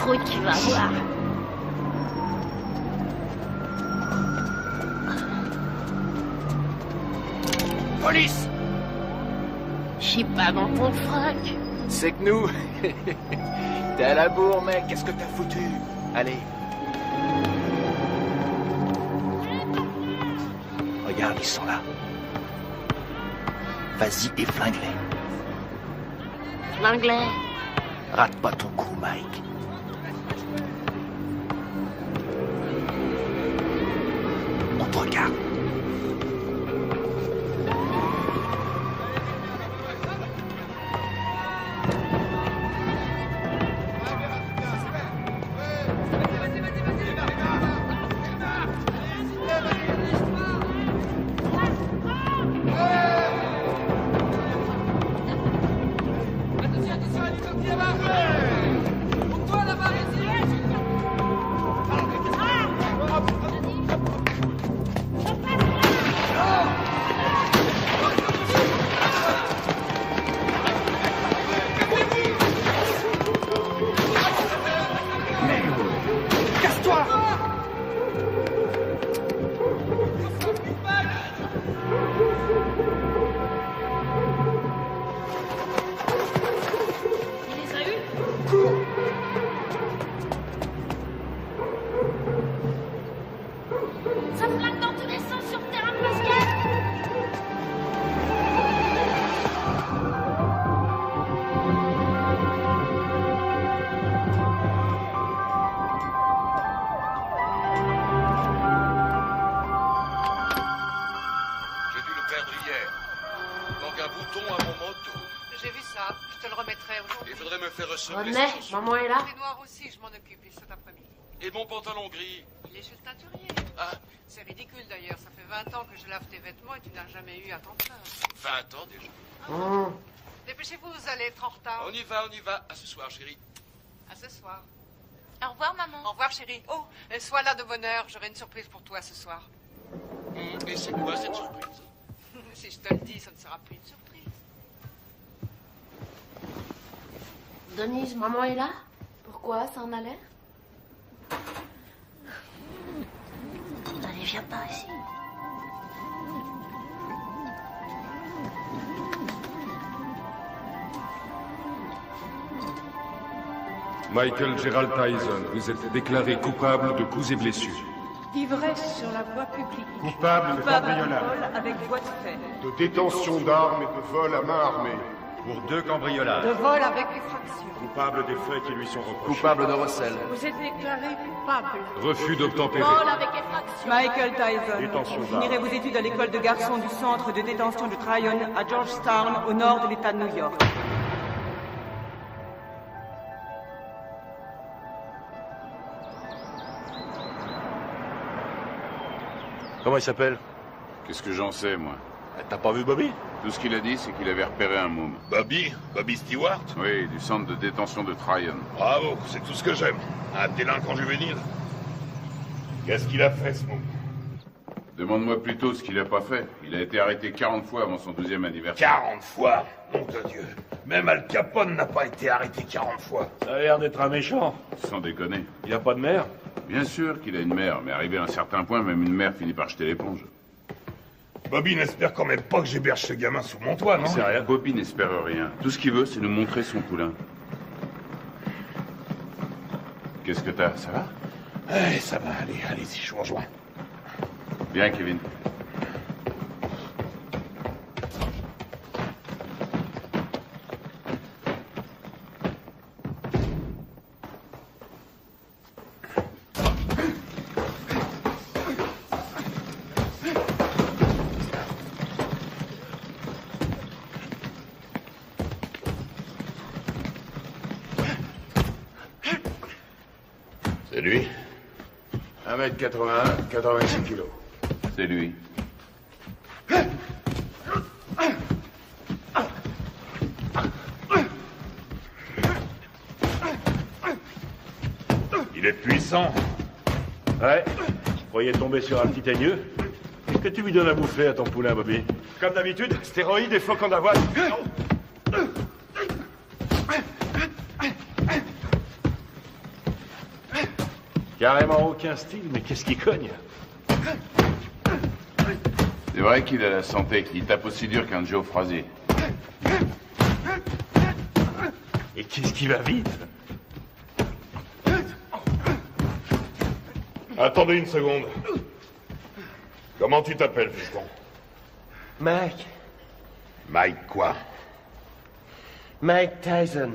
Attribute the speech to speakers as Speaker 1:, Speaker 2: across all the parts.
Speaker 1: croûte, tu vas voir.
Speaker 2: Police!
Speaker 1: Je suis pas dans ton froc.
Speaker 2: C'est que nous... T'es à la bourre, mec, qu'est-ce que t'as foutu? Allez. Regarde, ils sont là. Vas-y et flingue-les.
Speaker 1: L'anglais.
Speaker 2: Rate pas ton coup, Mike. On te regarde.
Speaker 1: René, maman est là.
Speaker 3: Les noirs aussi, je m'en occupe, ils cet après-midi.
Speaker 4: Et mon pantalon gris?
Speaker 3: Il est chez le teinturier.
Speaker 4: Ah.
Speaker 3: C'est ridicule d'ailleurs, ça fait 20 ans que je lave tes vêtements et tu n'as jamais eu à t'en plaindre.
Speaker 4: 20 ans déjà.
Speaker 3: Dépêchez-vous, vous allez être en retard.
Speaker 4: On y va, on y va. À ce soir, chérie.
Speaker 3: À ce soir.
Speaker 5: Au revoir, maman.
Speaker 3: Au revoir, chérie. Oh, sois là de bonne heure, j'aurai une surprise pour toi ce soir.
Speaker 4: Et c'est quoi cette surprise?
Speaker 3: Si je te le dis, ça ne sera plus une surprise.
Speaker 1: Denise, maman est là? Pourquoi? Ça en a l'air? Allez, viens par ici.
Speaker 6: Michael Gerald Tyson, vous êtes déclaré coupable de coups et blessures.
Speaker 7: D'ivresse sur la voie publique.
Speaker 8: Coupable de cambriolage.
Speaker 7: Vol avec voie de fait.
Speaker 8: De détention d'armes et de vol à main armée.
Speaker 9: Pour 2 cambriolages.
Speaker 7: De vol avec effraction.
Speaker 9: Coupable des faits qui lui sont reprochés.
Speaker 2: Coupable de recel.
Speaker 7: Vous êtes déclaré coupable.
Speaker 6: Refus d'obtempérer.
Speaker 1: Vol avec effraction.
Speaker 7: Michael Tyson.
Speaker 9: Détention
Speaker 7: Vous finirez vos études à l'école de garçons du centre de détention de Tryon à Georgetown, au nord de l'État de New York.
Speaker 10: Comment il s'appelle?
Speaker 11: Qu'est-ce que j'en sais, moi?
Speaker 10: T'as pas vu Bobby?
Speaker 11: Tout ce qu'il a dit, c'est qu'il avait repéré un môme.
Speaker 10: Bobby? Bobby Stewart?
Speaker 11: Oui, du centre de détention de Tryon.
Speaker 10: Bravo, c'est tout ce que j'aime. Un délinquant juvénile. Qu'est-ce qu'il a fait, ce môme?
Speaker 11: Demande-moi plutôt ce qu'il a pas fait. Il a été arrêté 40 fois avant son 12e anniversaire.
Speaker 10: 40 fois? Nom de Dieu. Même Al Capone n'a pas été arrêté 40 fois.
Speaker 9: Ça a l'air d'être un méchant.
Speaker 11: Sans déconner.
Speaker 9: Il a pas de mère?
Speaker 11: Bien sûr qu'il a une mère, mais arrivé à un certain point, même une mère finit par jeter l'éponge.
Speaker 10: Bobby n'espère quand même pas que j'héberge ce gamin sous mon toit, non?
Speaker 11: C'est rien. Bobby n'espère rien. Tout ce qu'il veut, c'est nous montrer son poulain. Qu'est-ce que t'as? Ça va?
Speaker 10: Ça va, allez-y, je vous rejoins.
Speaker 11: Bien, Kevin.
Speaker 10: C'est lui?
Speaker 9: 1m81, 86 kilos.
Speaker 11: C'est lui.
Speaker 10: Il est puissant.
Speaker 9: Ouais, je croyais tomber sur un petit teigneux. Qu'est-ce que tu lui donnes à bouffer à ton poulain, Bobby?
Speaker 10: Comme d'habitude, stéroïdes et flocons d'avoine.
Speaker 9: Carrément aucun style, mais qu'est-ce qui cogne?
Speaker 11: C'est vrai qu'il a la santé, il tape aussi dur qu'un Joe Frazier.
Speaker 9: Et qu'est-ce qui va vite?
Speaker 10: Attendez une seconde. Comment tu t'appelles, fiston?
Speaker 5: Mike.
Speaker 10: Mike quoi?
Speaker 5: Mike Tyson.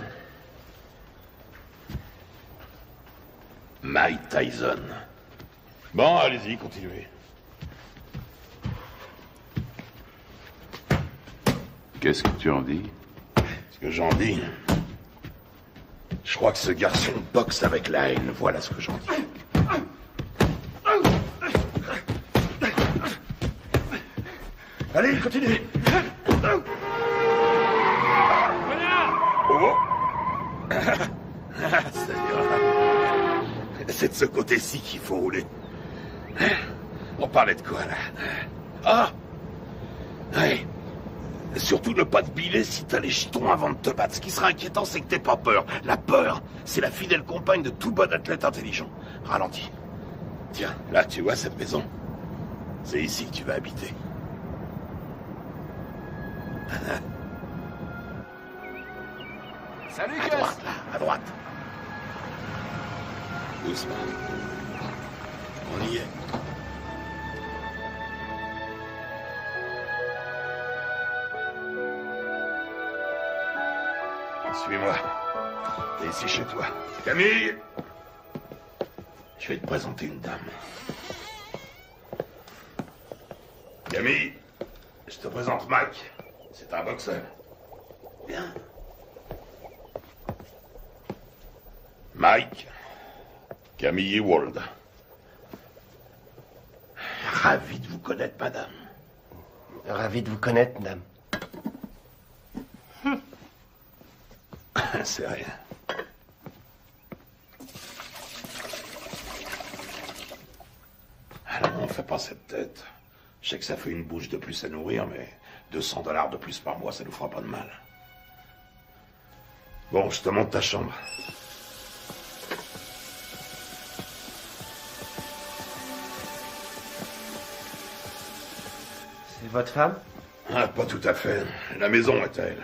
Speaker 10: Mike Tyson. Bon, allez-y, continuez.
Speaker 11: Qu'est-ce que tu en dis?
Speaker 10: Ce que j'en dis... Je crois que ce garçon boxe avec la haine, voilà ce que j'en dis. Allez, continuez. Oh. C'est de ce côté-ci qu'il faut rouler. On parlait de quoi, là? Ah! Ouais. Surtout ne pas te biler si t'as les jetons avant de te battre. Ce qui sera inquiétant, c'est que t'aies pas peur. La peur, c'est la fidèle compagne de tout bon athlète intelligent. Ralentis. Tiens, là, tu vois cette maison? C'est ici que tu vas habiter.
Speaker 2: Salut,
Speaker 10: à
Speaker 2: Gus.
Speaker 10: droite, là, à droite. Doucement. On y est. Suis-moi. T'es ici chez toi. Camille! Je vais te présenter une dame. Camille, je te présente Mike. C'est un boxeur. Viens. Mike, Camille Ewald. Ravi de vous connaître, madame.
Speaker 5: Ravi de vous connaître, madame.
Speaker 10: C'est rien. Alors, on fait pas cette tête. Je sais que ça fait une bouche de plus à nourrir, mais $200 de plus par mois, ça nous fera pas de mal. Bon, je te montre ta chambre.
Speaker 5: C'est votre femme?
Speaker 10: Ah, pas tout à fait. La maison est à elle.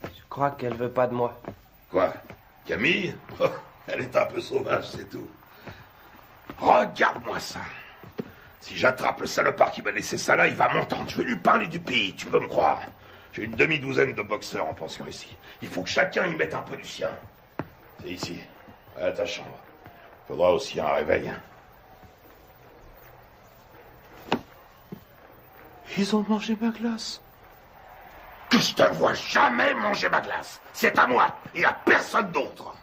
Speaker 5: Je crois qu'elle veut pas de moi.
Speaker 10: Quoi? Camille? Oh, elle est un peu sauvage, c'est tout. Regarde-moi ça. Si j'attrape le salopard qui m'a laissé ça là, il va m'entendre. Je vais lui parler du pays, tu peux me croire. J'ai une demi-douzaine de boxeurs en pension ici. Il faut que chacun y mette un peu du sien. C'est ici, à ta chambre. Faudra aussi un réveil.
Speaker 5: Ils ont mangé ma glace.
Speaker 10: Que je te vois jamais manger ma glace. C'est à moi et à personne d'autre.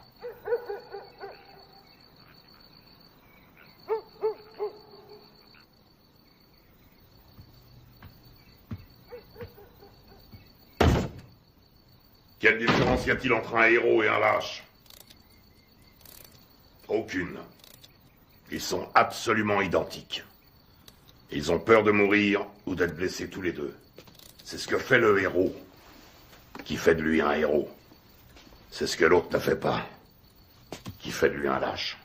Speaker 10: Quelle différence y a-t-il entre un héros et un lâche? Aucune. Ils sont absolument identiques. Ils ont peur de mourir ou d'être blessés tous les deux. C'est ce que fait le héros, qui fait de lui un héros. C'est ce que l'autre ne fait pas, qui fait de lui un lâche.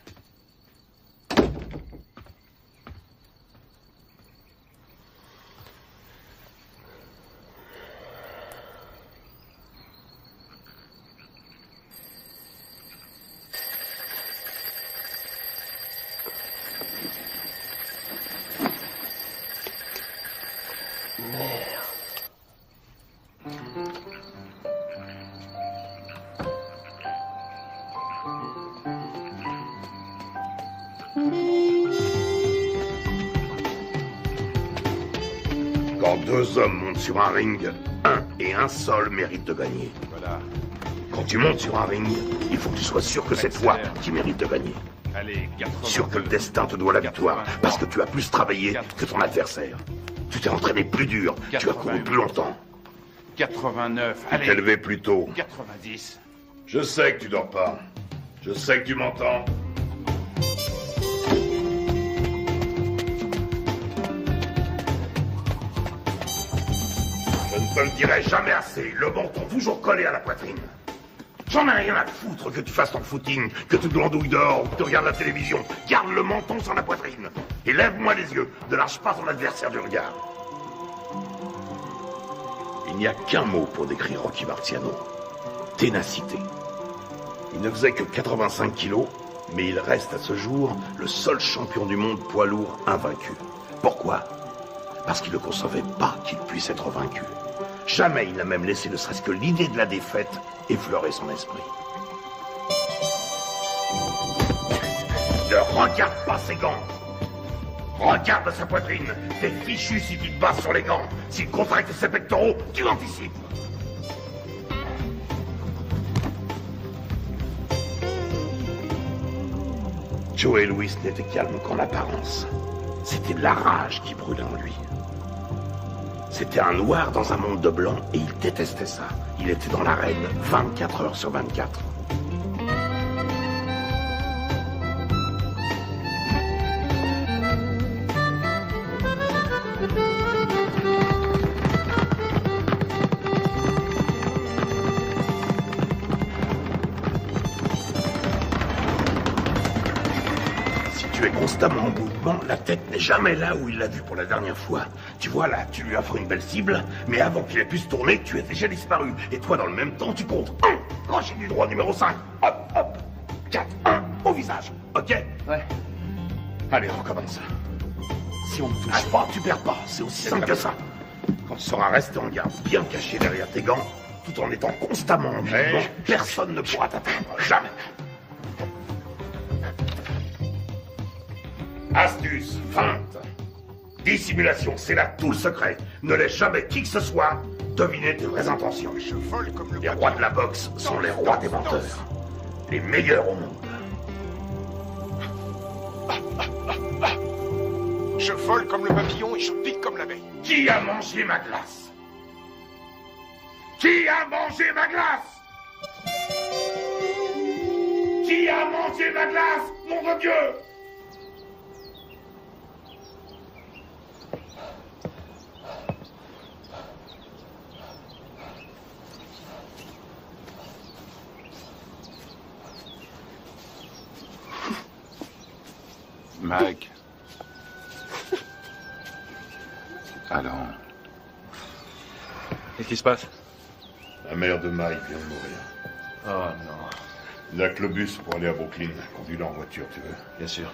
Speaker 10: Quand deux hommes montent sur un ring, un et un seul mérite de gagner.
Speaker 9: Voilà.
Speaker 10: Quand tu montes sur un ring, il faut que tu sois sûr que c'est toi qui mérites de gagner.
Speaker 9: Allez, 82.
Speaker 10: Sûr que le destin te doit la victoire, parce que tu as plus travaillé que ton adversaire. Tu t'es entraîné plus dur, tu as couru plus longtemps.
Speaker 11: 89,
Speaker 10: Tu t'es levé plus tôt.
Speaker 11: 90.
Speaker 10: Je sais que tu dors pas. Je sais que tu m'entends. Je ne te le dirai jamais assez. Le menton toujours collé à la poitrine. J'en ai rien à foutre que tu fasses ton footing, que tu glandouilles dehors ou que tu regardes la télévision. Garde le menton sur la poitrine. Et lève-moi les yeux. Ne lâche pas ton adversaire du regard. Il n'y a qu'un mot pour décrire Rocky Marciano. Ténacité. Il ne faisait que 85 kilos, mais il reste à ce jour le seul champion du monde poids lourd invaincu. Pourquoi? Parce qu'il ne concevait pas qu'il puisse être vaincu. Jamais il n'a même laissé ne serait-ce que l'idée de la défaite effleurer son esprit. Ne regarde pas ses gants. Regarde sa poitrine. T'es fichu si tu te bases sur les gants. S'il contracte ses pectoraux, tu anticipes. Joey Louis n'était calme qu'en apparence. C'était de la rage qui brûlait en lui. C'était un noir dans un monde de blanc et il détestait ça. Il était dans l'arène 24 heures sur 24. Constamment en mouvement, la tête n'est jamais là où il l'a vu pour la dernière fois. Tu vois là, tu lui offres une belle cible, mais avant qu'il ait pu se tourner, tu es déjà disparu. Et toi, dans le même temps, tu comptes 1, crochet du droit numéro 5, hop, hop, 4, 1, au visage, ok? Ouais. Allez, on recommence. Si on ne touche pas, tu perds pas, c'est aussi simple que ça. Quand tu seras resté en garde, bien caché derrière tes gants, tout en étant constamment en mouvement, personne ne pourra t'atteindre, jamais. Astuce, feinte, dissimulation, c'est là tout le secret. Ne laisse jamais qui que ce soit deviner tes vraies intentions. Les rois de la boxe sont les rois des menteurs. Les meilleurs au monde.
Speaker 8: Je vole comme le papillon et je pique comme l'abeille.
Speaker 10: Qui a mangé ma glace? Qui a mangé ma glace? Qui a mangé ma glace? Nom de Dieu!
Speaker 11: Mike. Alors.
Speaker 2: Qu'est-ce qui se passe?
Speaker 6: La mère de Mike vient de mourir.
Speaker 2: Oh non.
Speaker 6: Il n'y a que le bus pour aller à Brooklyn. Conduis-le en voiture, tu veux?
Speaker 2: Bien sûr.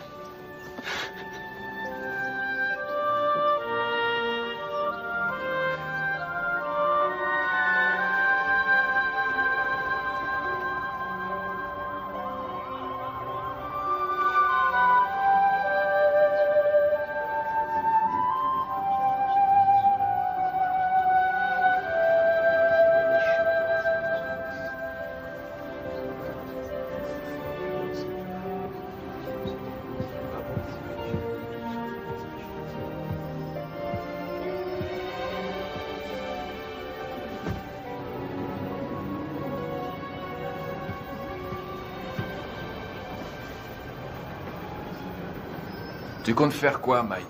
Speaker 2: Tu comptes faire quoi, Mike?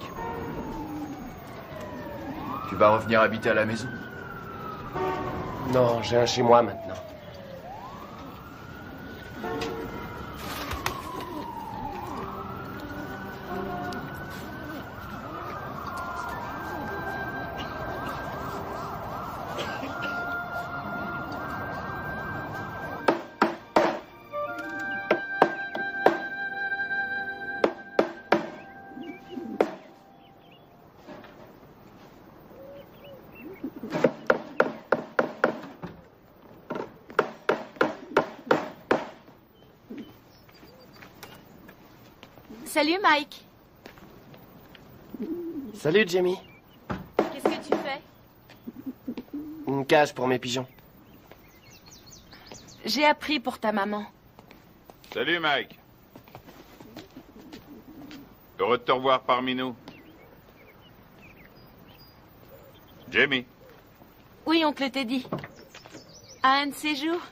Speaker 2: Tu vas revenir habiter à la maison?
Speaker 5: Non, j'ai un chez moi maintenant.
Speaker 1: Salut Mike.
Speaker 5: Salut Jamie.
Speaker 1: Qu'est-ce que tu fais?
Speaker 5: Une cage pour mes pigeons.
Speaker 1: J'ai appris pour ta maman.
Speaker 11: Salut Mike. Heureux de te revoir parmi nous. Jamie.
Speaker 1: Oui, oncle Teddy. À un de ces jours.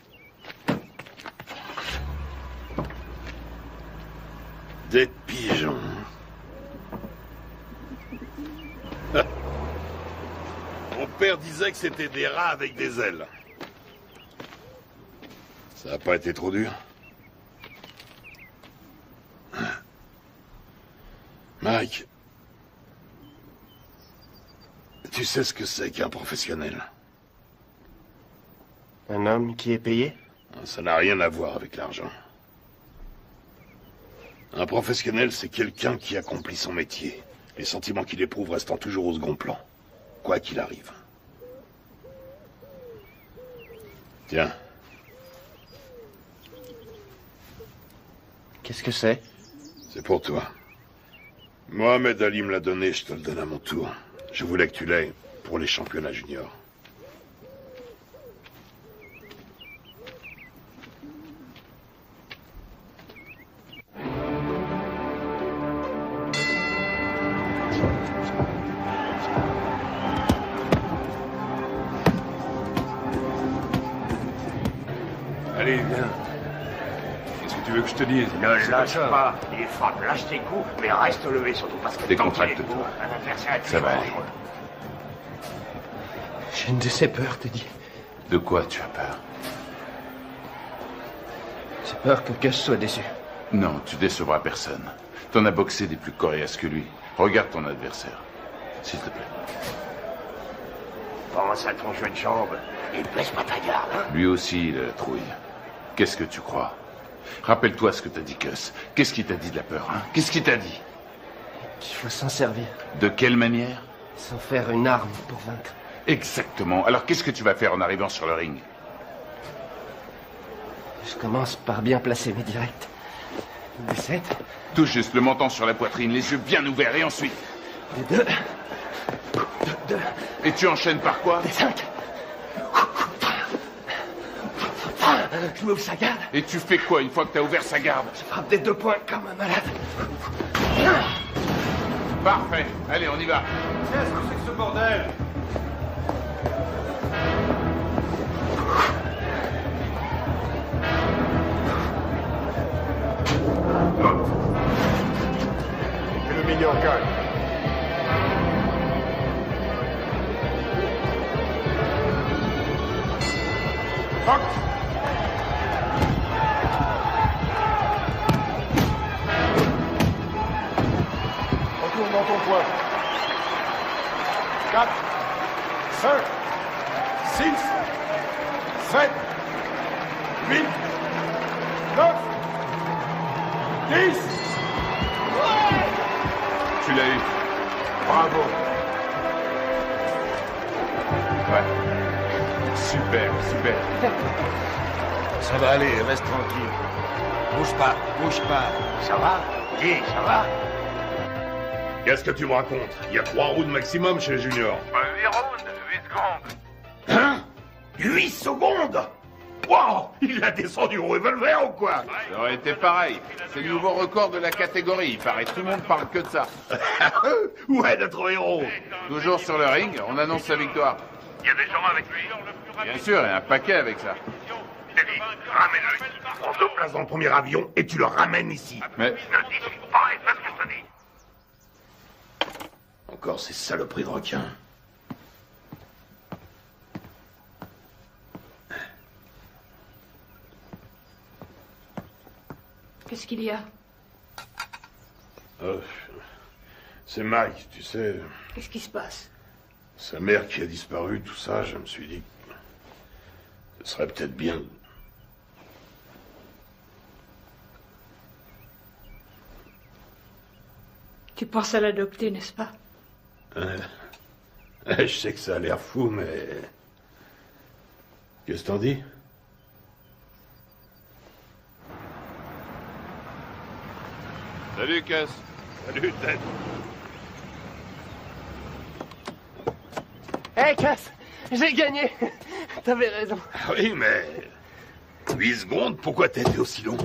Speaker 10: Des pigeons. Mon père disait que c'était des rats avec des ailes. Ça n'a pas été trop dur? Mike, tu sais ce que c'est qu'un professionnel?
Speaker 5: Un homme qui est payé?
Speaker 10: Ça n'a rien à voir avec l'argent. Un professionnel, c'est quelqu'un qui accomplit son métier. Les sentiments qu'il éprouve restant toujours au second plan, quoi qu'il arrive. Tiens.
Speaker 5: Qu'est-ce que c'est?
Speaker 10: C'est pour toi. Mohamed Ali me l'a donné, je te le donne à mon tour. Je voulais que tu l'aies pour les championnats juniors.
Speaker 6: Allez, viens. Qu'est-ce que tu veux que je te dise?
Speaker 8: Ne lâche pas. Il frappe, lâche tes coups, mais reste levé, surtout parce que
Speaker 11: Décontracte-toi.
Speaker 8: un adversaire
Speaker 11: Ça va aller.
Speaker 5: J'ai une de ces peurs, Teddy.
Speaker 11: De quoi tu as peur?
Speaker 5: J'ai peur que Gus soit déçu.
Speaker 11: Non, tu décevras personne. T'en as boxé des plus coriaces que lui. Regarde ton adversaire. S'il te plaît.
Speaker 8: Pense à ton jeu de jambes. Il baisse pas ta garde. Hein?
Speaker 11: Lui aussi, il a la trouille. Qu'est-ce que tu crois? Rappelle-toi ce que t'as dit, Gus. Qu'est-ce qu'il t'a dit de la peur, hein? Qu'est-ce qu'il t'a dit?
Speaker 5: Il faut s'en servir.
Speaker 11: De quelle manière?
Speaker 5: Sans faire une arme pour vaincre.
Speaker 11: Exactement. Alors qu'est-ce que tu vas faire en arrivant sur le ring?
Speaker 5: Je commence par bien placer mes directs. Des 7.
Speaker 11: Tout juste le menton sur la poitrine, les yeux bien ouverts, et ensuite?
Speaker 5: Des 2.
Speaker 11: Et tu enchaînes par quoi?
Speaker 5: Des 5. Je m'ouvre sa garde.
Speaker 11: Et tu fais quoi une fois que t'as ouvert sa garde?
Speaker 5: Je frappe des 2 points comme un malade.
Speaker 11: Parfait. Allez, on y va.
Speaker 9: Qu'est-ce que c'est que ce bordel?
Speaker 8: Et le mignon calme. Fox! Retourne dans ton coin. 4, 5, 6, 7, 8, 9, 10.
Speaker 11: Tu l'as eu.
Speaker 8: Bravo.
Speaker 11: Ouais. Super, super.
Speaker 8: Ça va aller, reste tranquille. Bouge pas, bouge pas. Ça va? Dis, ça va?
Speaker 10: Qu'est-ce que tu me racontes? Il y a 3 rounds maximum chez les juniors.
Speaker 8: 8 rounds, 8 secondes.
Speaker 10: Hein? 8 secondes? Wow! Il a descendu au revolver ou quoi?
Speaker 11: Ça aurait été pareil. C'est le nouveau record de la catégorie. Il paraît tout le monde parle que de ça.
Speaker 10: Où est notre héros?
Speaker 11: Toujours sur le ring, on annonce sa victoire.
Speaker 8: Il y a des gens avec lui.
Speaker 11: Bien sûr, il y a un paquet avec ça.
Speaker 10: Teddy, ramène-le ici. Prends 2 places dans le premier avion et tu le ramènes ici.
Speaker 11: Mais
Speaker 8: Ne discute pas et fais ce que je te dis.
Speaker 10: Encore ces saloperies de requins.
Speaker 1: Qu'est-ce qu'il y a?
Speaker 10: C'est Mike, tu sais.
Speaker 1: Qu'est-ce qui se passe?
Speaker 10: Sa mère qui a disparu, tout ça, je me suis dit que ce serait peut-être bien.
Speaker 1: Tu penses à l'adopter, n'est-ce pas?
Speaker 10: Je sais que ça a l'air fou, mais... Qu'est-ce que t'en dis?
Speaker 11: salut, Cass.
Speaker 10: Salut, Ted.
Speaker 5: Hé, Cass! J'ai gagné! T'avais raison.
Speaker 10: Ah oui, mais... 8 secondes, pourquoi t'as été aussi long?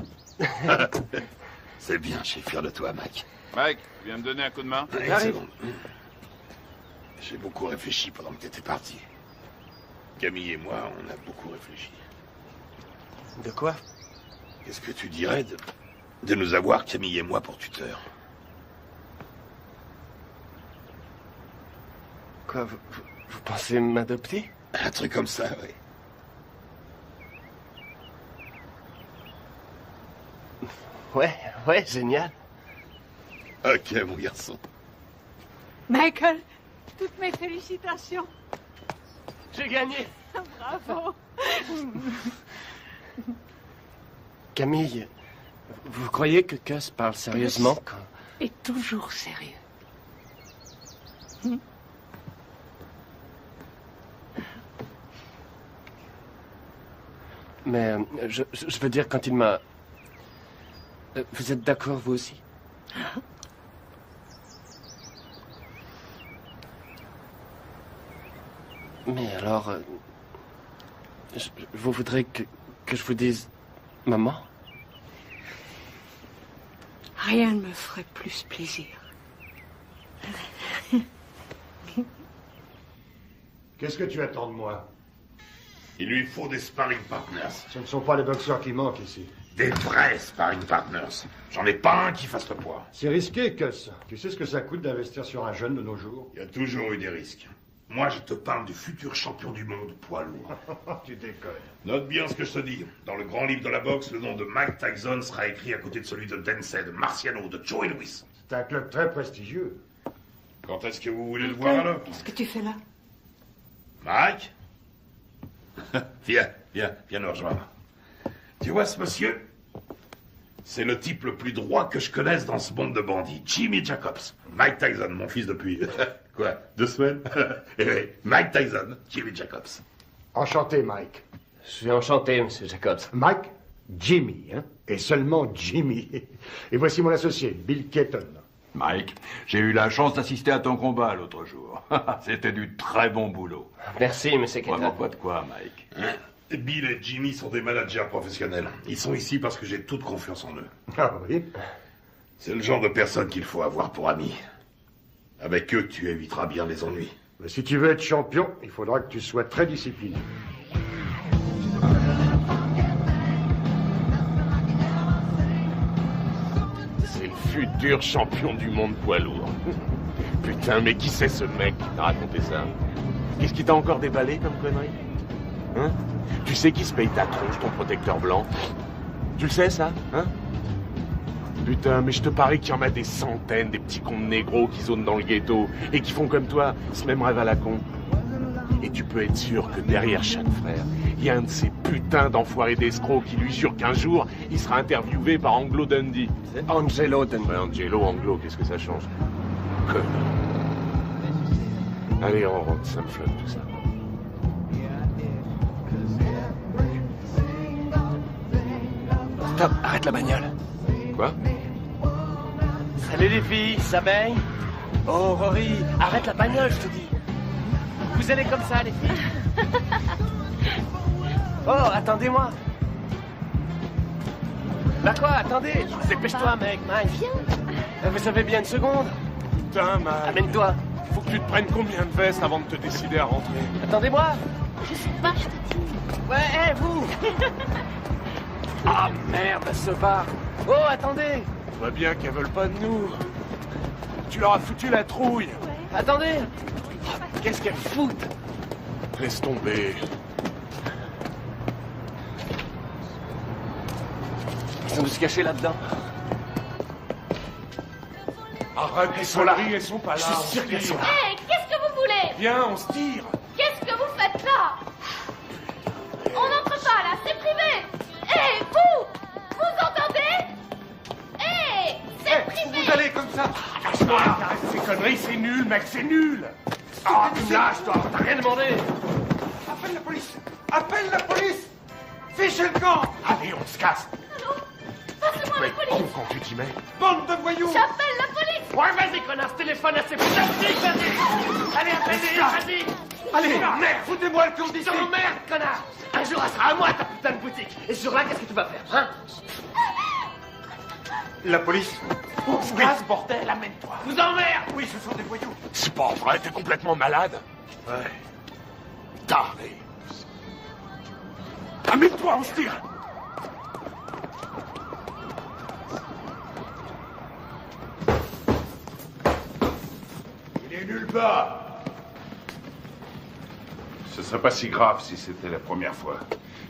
Speaker 10: C'est bien, je suis fier de toi, Mac.
Speaker 11: Mike, tu viens me donner un coup de main?
Speaker 10: Une seconde. J'ai beaucoup réfléchi pendant que t'étais parti. Camille et moi, on a beaucoup réfléchi.
Speaker 5: De quoi?
Speaker 10: Qu'est-ce que tu dirais de nous avoir, Camille et moi, pour tuteurs?
Speaker 5: Quoi, vous pensez m'adopter?
Speaker 10: Un truc comme ça, oui.
Speaker 5: Ouais, génial.
Speaker 10: Ok, mon garçon.
Speaker 3: Michael, toutes mes félicitations.
Speaker 5: J'ai gagné.
Speaker 3: Bravo.
Speaker 5: Camille, vous croyez que Cuss parle sérieusement quand...
Speaker 3: Et toujours sérieux.
Speaker 5: Mais je veux dire, quand il m'a... Vous êtes d'accord, vous aussi? Mais alors... vous voudrez que je vous dise... Maman?
Speaker 3: Rien ne me ferait plus plaisir.
Speaker 9: Qu'est-ce que tu attends de moi?
Speaker 10: Il lui faut des sparring partners.
Speaker 9: Ce ne sont pas les boxeurs qui manquent ici.
Speaker 10: Des vrais sparring partners. J'en ai pas un qui fasse le poids.
Speaker 9: C'est risqué, Cuss. Tu sais ce que ça coûte d'investir sur un jeune de nos jours?
Speaker 10: Il y a toujours eu des risques. Moi, je te parle du futur champion du monde poids lourd.
Speaker 9: Tu déconnes.
Speaker 10: Note bien ce que je te dis. Dans le grand livre de la boxe, le nom de Mike Tyson sera écrit à côté de celui de Densey, de Marciano, de Joe Louis.
Speaker 9: C'est un club très prestigieux.
Speaker 10: Quand est-ce que vous voulez le voir alors?
Speaker 3: Qu'est-ce que tu fais là?
Speaker 10: Mike? Viens nous rejoindre. Tu vois ce monsieur? C'est le type le plus droit que je connaisse dans ce monde de bandits. Jimmy Jacobs. Mike Tyson, mon fils depuis... quoi, 2 semaines? Eh oui, Mike Tyson, Jimmy Jacobs.
Speaker 9: Enchanté, Mike.
Speaker 5: Je suis enchanté, Monsieur Jacobs.
Speaker 9: Mike, Jimmy, hein? Et seulement Jimmy. Et voici mon associé, Bill Keaton.
Speaker 8: Mike, j'ai eu la chance d'assister à ton combat l'autre jour. C'était du très bon boulot.
Speaker 5: Merci, Monsieur Keaton.
Speaker 8: Vraiment pas de quoi, Mike.
Speaker 10: Hein? Bill et Jimmy sont des managers professionnels. Ils sont ici parce que j'ai toute confiance en eux.
Speaker 9: Ah oui?
Speaker 10: C'est le genre de personne qu'il faut avoir pour amis. Avec eux, tu éviteras bien les ennuis.
Speaker 9: Mais si tu veux être champion, il faudra que tu sois très discipliné.
Speaker 12: C'est le futur champion du monde poids lourd. Putain, mais qui c'est ce mec qui t'a raconté ça? Qu'est-ce qui t'a encore déballé comme connerie? Hein? Tu sais qui se paye ta tronche, ton protecteur blanc? Tu le sais, ça? Hein? Putain, mais je te parie qu'il y en a des centaines, des petits cons de négros qui zonent dans le ghetto et qui font comme toi, ce même rêve à la con. Et tu peux être sûr que derrière chaque frère, il y a un de ces putains d'enfoirés d'escrocs qui lui jure qu'un jour, il sera interviewé par Anglo Dundee.
Speaker 5: C'est Angelo Dundee.
Speaker 12: Ouais, Angelo, Anglo, qu'est-ce que ça change? Connard. Allez, on rentre, ça me flotte tout ça.
Speaker 5: Stop, arrête la bagnole.
Speaker 12: Quoi?
Speaker 5: Salut les filles, ça baigne? Oh, Rory, arrête la bagnole, je te dis. Vous allez comme ça, les filles? Oh, attendez-moi. Bah quoi, attendez, dépêche-toi, mec, Mike. Viens. Vous avez bien 1 seconde?
Speaker 12: Putain, Mike.
Speaker 5: Amène-toi.
Speaker 12: Faut que tu te prennes combien de vestes avant de te décider à rentrer?
Speaker 5: Attendez-moi.
Speaker 1: Je sais pas, je te dis.
Speaker 5: Ouais, vous. Ah, merde, ce bar. Oh, attendez.
Speaker 12: On voit bien qu'elles veulent pas de nous. Tu leur as foutu la trouille.
Speaker 1: Ouais.
Speaker 5: Attendez. Qu'est-ce qu'elles foutent?
Speaker 12: Laisse tomber.
Speaker 5: Ils sont tous cachés là-dedans.
Speaker 12: Arrête,
Speaker 5: elles sont là.
Speaker 12: Elles sont pas là.
Speaker 5: Je suis sûr qu'elles sont là.
Speaker 1: Hé, qu'est-ce que vous voulez?
Speaker 12: Viens, on se tire.
Speaker 1: Qu'est-ce que vous faites là? On n'entre pas là, c'est privé. Hé, vous entendez? Hé, c'est privé.
Speaker 12: Vous allez comme ça. Arrête ces conneries, c'est nul, mec, c'est nul.
Speaker 5: Ah, tu me lâches, toi, t'as rien demandé.
Speaker 12: Appelle la police. Appelle la police. Fichez le camp. Allez, on se casse.
Speaker 1: Allô? Passez-moi la police.
Speaker 12: Quand tu t'y mets. Bande de voyous.
Speaker 1: J'appelle la police.
Speaker 5: Ouais, vas-y, connasse, téléphone à ces putains de flics, vas-y. Allez, appelle-les, vas-y.
Speaker 12: Allez, merde, foutez-moi le camp d'ici.
Speaker 5: Je t'emmerde, connard. Un jour, elle sera à moi, ta putain de boutique. Et ce jour-là, qu'est-ce que tu vas faire, hein?
Speaker 12: La police. On se casse, bordel, amène-toi.
Speaker 5: Vous emmerde.
Speaker 12: Oui, ce sont des voyous. C'est pas vrai, t'es complètement malade. Ouais. Taré. Amène-toi, on se tire.
Speaker 9: Il est nulle part.
Speaker 11: Ce serait pas si grave si c'était la première fois.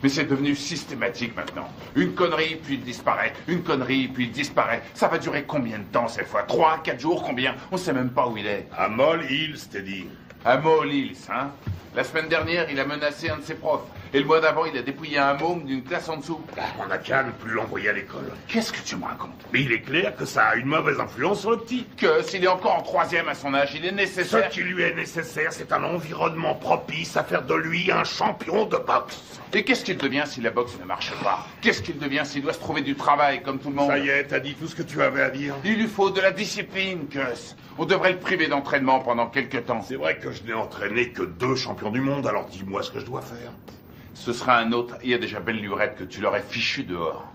Speaker 11: Mais c'est devenu systématique maintenant. Une connerie, puis il disparaît. Une connerie, puis il disparaît. Ça va durer combien de temps cette fois? 3, 4 jours, combien? On sait même pas où il est.
Speaker 10: À Moll Hills, t'es dit.
Speaker 11: À Moll Hills, hein? La semaine dernière, il a menacé un de ses profs. Et le mois d'avant, il a dépouillé un môme d'une classe en dessous.
Speaker 10: On n'a qu'à ne plus l'envoyer à l'école.
Speaker 11: Qu'est-ce que tu me racontes?
Speaker 10: Mais il est clair que ça a une mauvaise influence sur le petit.
Speaker 11: Que s'il est encore en 3e à son âge, il est nécessaire...
Speaker 10: Ce qui lui est nécessaire, c'est un environnement propice à faire de lui un champion de boxe.
Speaker 11: Et qu'est-ce qu'il devient si la boxe ne marche pas? Qu'est-ce qu'il devient s'il doit se trouver du travail comme tout le monde?
Speaker 10: Ça y est, t'as dit tout ce que tu avais à dire.
Speaker 11: Il lui faut de la discipline, Gus. On devrait le priver d'entraînement pendant quelques temps.
Speaker 10: C'est vrai que je n'ai entraîné que 2 champions du monde, alors dis-moi ce que je dois faire.
Speaker 11: Ce sera un autre. Il y a déjà belle lurette que tu l'aurais fichu dehors.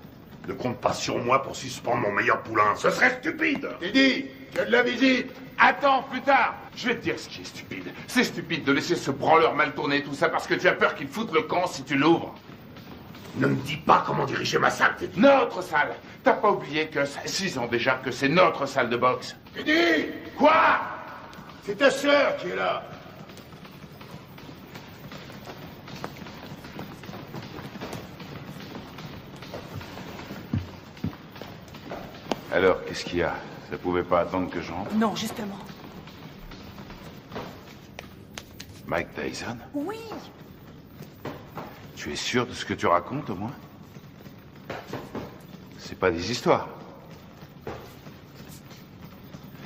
Speaker 10: Ne compte pas sur moi pour suspendre mon meilleur poulain. Ce serait stupide.
Speaker 11: Teddy, tu as de la visite. Attends, plus tard. Je vais te dire ce qui est stupide. C'est stupide de laisser ce branleur mal tourner, tout ça, parce que tu as peur qu'il foute le camp si tu l'ouvres.
Speaker 10: Ne me dis pas comment diriger ma salle, Teddy.
Speaker 11: Notre salle. T'as pas oublié que ça fait 6 ans déjà que c'est notre salle de boxe.
Speaker 10: Teddy!
Speaker 11: Quoi?
Speaker 10: C'est ta sœur qui est là.
Speaker 11: Alors, qu'est-ce qu'il y a? Ça pouvait pas attendre que je rentre?
Speaker 7: Non, justement.
Speaker 11: Mike Tyson?
Speaker 7: Oui.
Speaker 11: Tu es sûr de ce que tu racontes, au moins? C'est pas des histoires.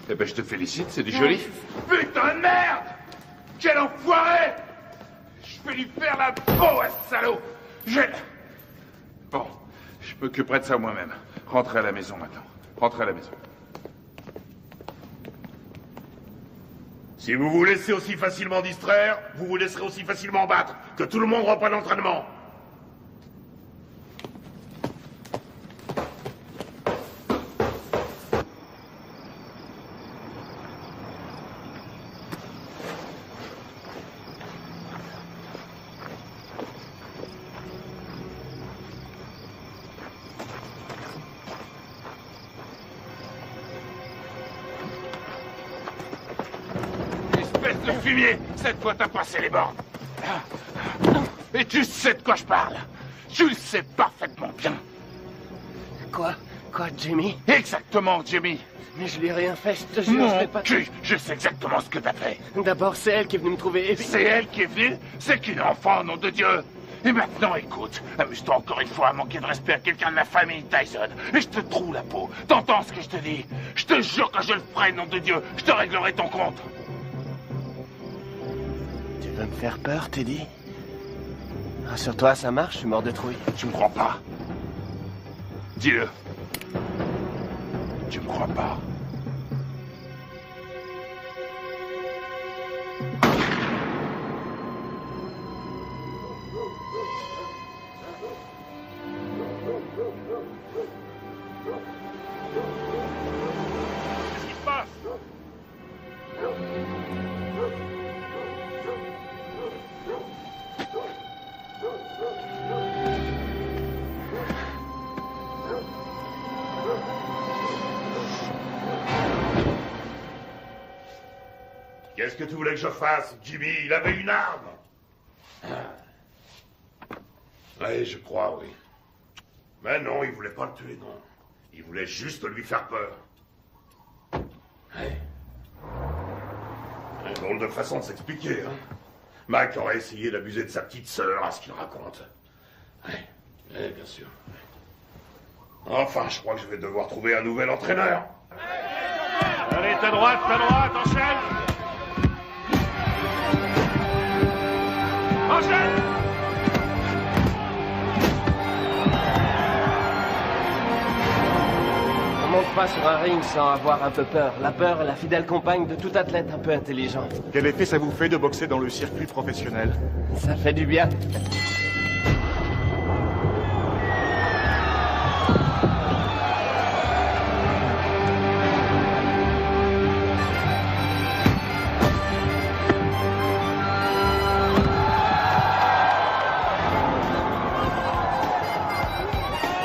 Speaker 11: Eh ben, je te félicite, c'est du joli. Putain de merde! Quel enfoiré! Je vais lui faire la peau à ce salaud! Bon, je m'occuperai de ça moi-même. Rentrez à la maison maintenant. Rentrez à la maison.
Speaker 10: Si vous vous laissez aussi facilement distraire, vous vous laisserez aussi facilement battre. Que tout le monde reprenne l'entraînement.
Speaker 11: Le fumier, cette fois t'as passé les bornes. Et tu sais de quoi je parle. Tu le sais parfaitement bien.
Speaker 5: Quoi, Jimmy?
Speaker 11: Exactement, Jimmy.
Speaker 5: Mais je lui ai rien fait, je te jure, je
Speaker 11: Mon
Speaker 5: l'ai pas...
Speaker 11: cul, je sais exactement ce que t'as fait.
Speaker 5: D'abord, c'est elle qui est venue me trouver et puis...
Speaker 11: C'est elle qui est venue? C'est qu'une enfant, nom de Dieu. Et maintenant, écoute, amuse-toi encore une fois à manquer de respect à quelqu'un de la famille Tyson. Et je te troue la peau. T'entends ce que je te dis? Je te jure que je le ferai, nom de Dieu. Je te réglerai ton compte.
Speaker 5: Tu veux me faire peur, Teddy? Rassure-toi, ça marche, je suis mort de trouille.
Speaker 11: Tu me crois pas? Dis-le. Tu me crois pas?
Speaker 10: Qu'est-ce qui se passe? Qu'est-ce que tu voulais que je fasse, Jimmy? Il avait une arme. Oui, je crois, oui. Mais non, il voulait pas le tuer, non. Il voulait juste lui faire peur. Ouais. Un drôle de façon de s'expliquer, hein. Mike aurait essayé d'abuser de sa petite sœur, à ce qu'il raconte. Ouais, bien sûr. Enfin, je crois que je vais devoir trouver un nouvel entraîneur.
Speaker 9: Allez, ta droite, enchaîne! Enchaîne!
Speaker 5: On monte pas sur un ring sans avoir un peu peur. La peur est la fidèle compagne de tout athlète un peu intelligent.
Speaker 13: Quel effet ça vous fait de boxer dans le circuit professionnel?
Speaker 5: Ça fait du bien.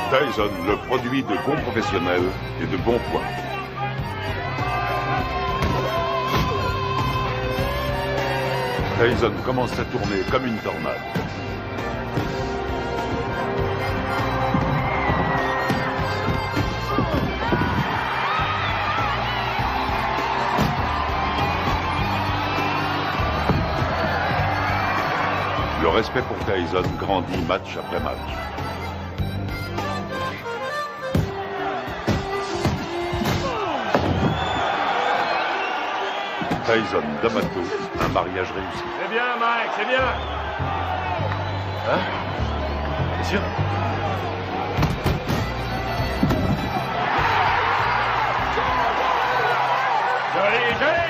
Speaker 6: Tyson, le produit de bons professionnels et de bons points. Tyson commence à tourner comme une tornade. Le respect pour Tyson grandit match après match. Tyson, D'Amato, un mariage réussi.
Speaker 9: C'est bien, Mike, c'est bien.
Speaker 5: Hein? Bien sûr.
Speaker 9: Joli, joli.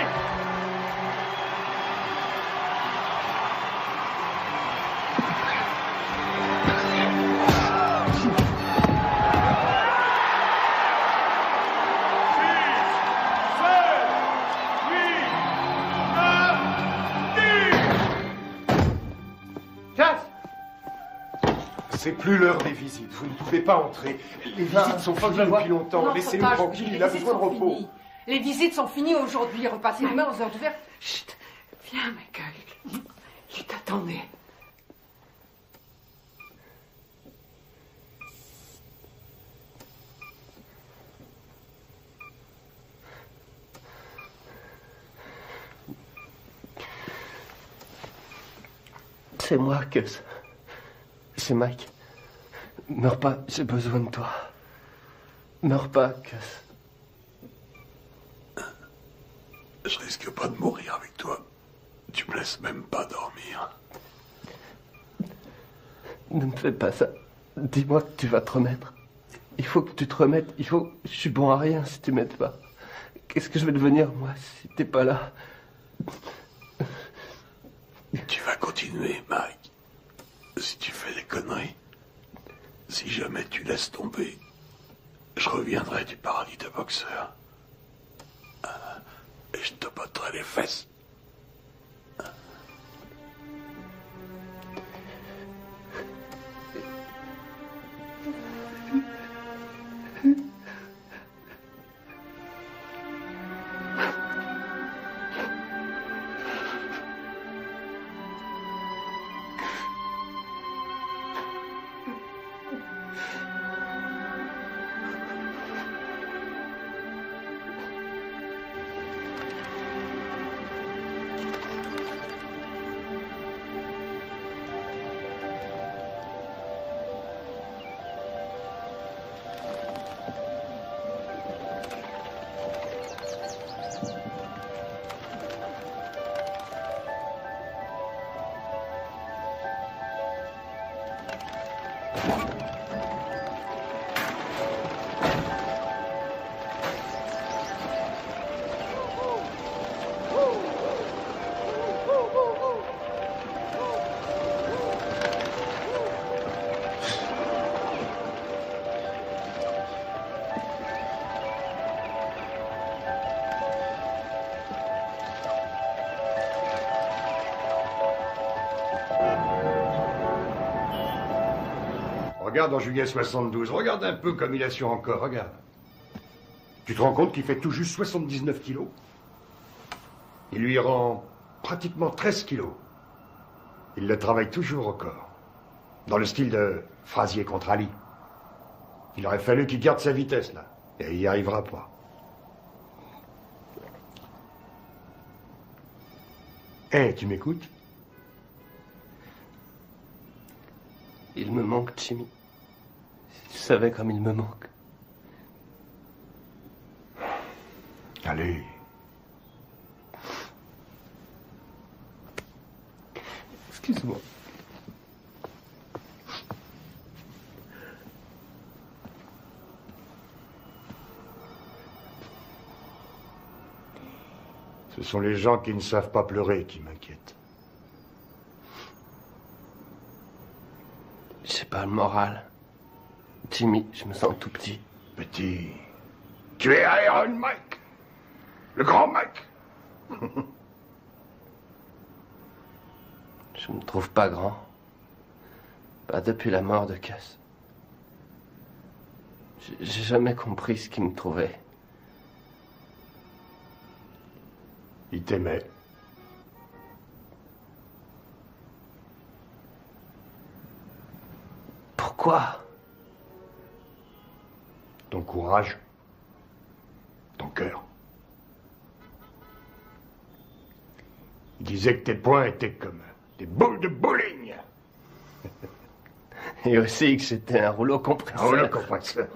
Speaker 13: C'est plus l'heure des visites. Vous ne pouvez pas entrer. Les visites sont finies depuis longtemps. Laissez-nous tranquille. Il a besoin de repos.
Speaker 3: Les visites sont finies aujourd'hui. Repassez demain aux heures d'ouverture. Chut. Viens, Michael. Il t'attendait.
Speaker 5: C'est moi, Gus. C'est Mike. Meurs pas, j'ai besoin de toi. Meurs pas, Gus.
Speaker 10: Je risque pas de mourir avec toi. Tu me laisses même pas dormir.
Speaker 5: Ne me fais pas ça. Dis-moi que tu vas te remettre. Il faut que tu te remettes. Je suis bon à rien si tu m'aides pas. Qu'est-ce que je vais devenir, moi, si t'es pas là?
Speaker 10: Tu vas continuer, Mike. Si tu fais des conneries, si jamais tu laisses tomber, je reviendrai du paradis de boxeur. Et je te botterai les fesses.
Speaker 8: Regarde en juillet 72, regarde un peu comme il assure encore, regarde. Tu te rends compte qu'il fait tout juste 79 kilos? Il lui rend pratiquement 13 kilos. Il le travaille toujours au corps. Dans le style de Frazier contre Ali. Il aurait fallu qu'il garde sa vitesse, là. Et il n'y arrivera pas. Hé, tu m'écoutes?
Speaker 5: Il me manque, Jimmy. Si tu savais comme il me manque.
Speaker 8: Allez.
Speaker 5: Excuse-moi.
Speaker 8: Ce sont les gens qui ne savent pas pleurer qui m'inquiètent.
Speaker 5: J'ai pas le moral. Jimmy, je me sens tout petit.
Speaker 8: Petit. Tu es Iron Mike. Le grand Mike.
Speaker 5: Je me trouve pas grand. Pas depuis la mort de Cass. J'ai jamais compris ce qui me trouvait.
Speaker 8: Il t'aimait.
Speaker 5: Quoi?
Speaker 8: Ton courage. Ton cœur. Il disait que tes poings étaient comme des boules de bowling.
Speaker 5: Et aussi que j'étais un rouleau compresseur.
Speaker 8: Un rouleau compresseur.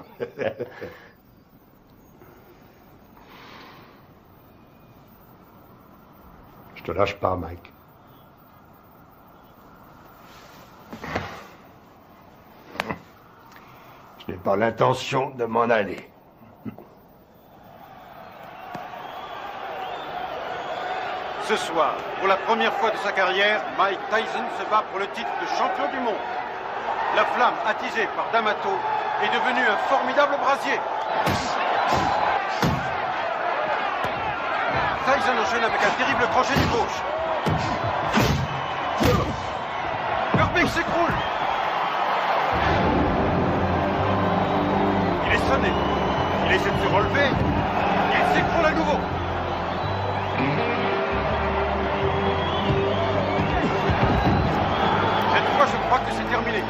Speaker 8: Je te lâche pas, Mike. Je n'ai pas l'intention de m'en aller.
Speaker 14: Ce soir, pour la première fois de sa carrière, Mike Tyson se bat pour le titre de champion du monde. La flamme attisée par D'Amato est devenue un formidable brasier. Tyson enchaîne avec un terrible crochet du gauche. Herbig s'écroule. Il est sonné. Il essaie de se relever. Il s'écroule à nouveau. Cette fois, je crois que c'est terminé.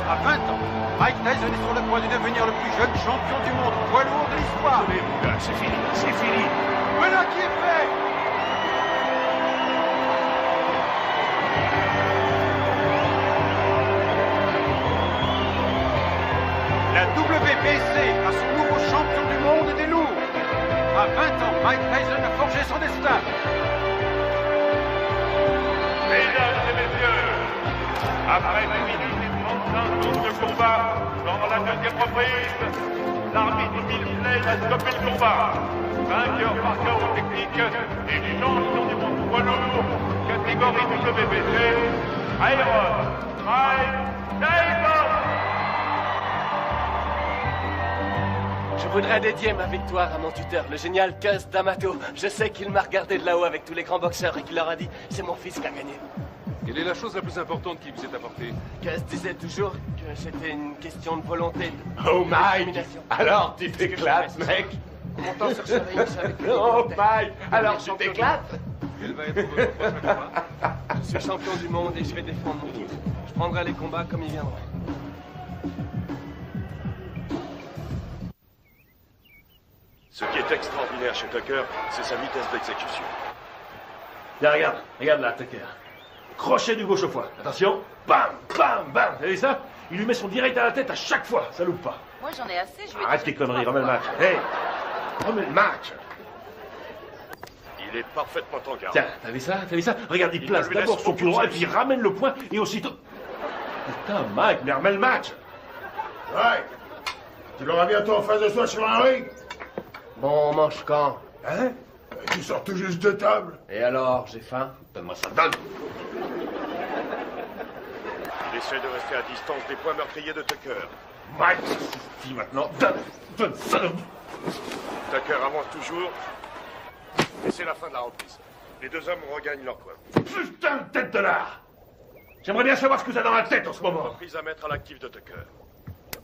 Speaker 14: À 20 ans, Mike Tyson est sur le point de devenir le plus jeune champion du monde poids lourd de l'histoire.
Speaker 10: Mais mon gars, c'est fini, c'est fini.
Speaker 14: Voilà qui est fait. La WBC a son nouveau champion du monde des lourds. À 20 ans, Mike Tyson a forgé son destin.
Speaker 11: Mesdames et messieurs, après 1 minute et 35 secondes de combat, dans la deuxième reprise, l'arbitre Milsley a stoppé le combat. Vainqueur par chaos technique et champion du monde poids lourd, catégorie WBC, Iron Mike Tyson.
Speaker 5: Je voudrais dédier ma victoire à mon tuteur, le génial Cus D'Amato. Je sais qu'il m'a regardé de là-haut avec tous les grands boxeurs et qu'il leur a dit « C'est mon fils qui a gagné ».
Speaker 6: Quelle est la chose la plus importante qu'il vous ait apportée?
Speaker 5: Cus disait toujours que c'était une question de volonté.
Speaker 10: Oh Mike, alors tu t'éclates, mec.
Speaker 5: Montant sur ce ring, je savais que...
Speaker 10: Oh Mike, alors tu t'éclates.
Speaker 6: Quel va être votre prochain combat?
Speaker 5: Je suis champion du monde et je vais défendre mon titre. Je prendrai les combats comme ils viendront.
Speaker 9: Ce qui est extraordinaire chez Tucker, c'est sa vitesse d'exécution.
Speaker 15: Là, regarde là, Tucker. Crochet du gauche au foie. Attention. Bam, bam, bam. Vous avez ça? Il lui met son direct à la tête à chaque fois. Ça loupe pas.
Speaker 16: Moi, j'en ai assez. Je vais
Speaker 15: Arrête tes conneries, remets le match. Hey, remets le match.
Speaker 9: Il est parfaitement en garde.
Speaker 15: Tiens, t'as vu ça? Regarde, il place d'abord son pied droit et puis il ramène le poing et aussitôt... Putain, Mike, mais remets le match.
Speaker 8: Ouais. Tu l'auras bientôt en face de toi sur un ring.
Speaker 5: Bon, on mange quand?
Speaker 8: Hein? Tu sors tout juste de table.
Speaker 5: Et alors, j'ai faim?
Speaker 8: Donne-moi ça, donne.
Speaker 9: Il essaie de rester à distance des points meurtriers de Tucker.
Speaker 15: Mike, dis maintenant, donne ça.
Speaker 9: Tucker avance toujours. Et c'est la fin de la reprise. Les deux hommes regagnent leur points.
Speaker 15: Putain de tête de lard. J'aimerais bien savoir ce que t'as dans la tête en ce moment.
Speaker 9: Reprise à mettre à l'actif de Tucker.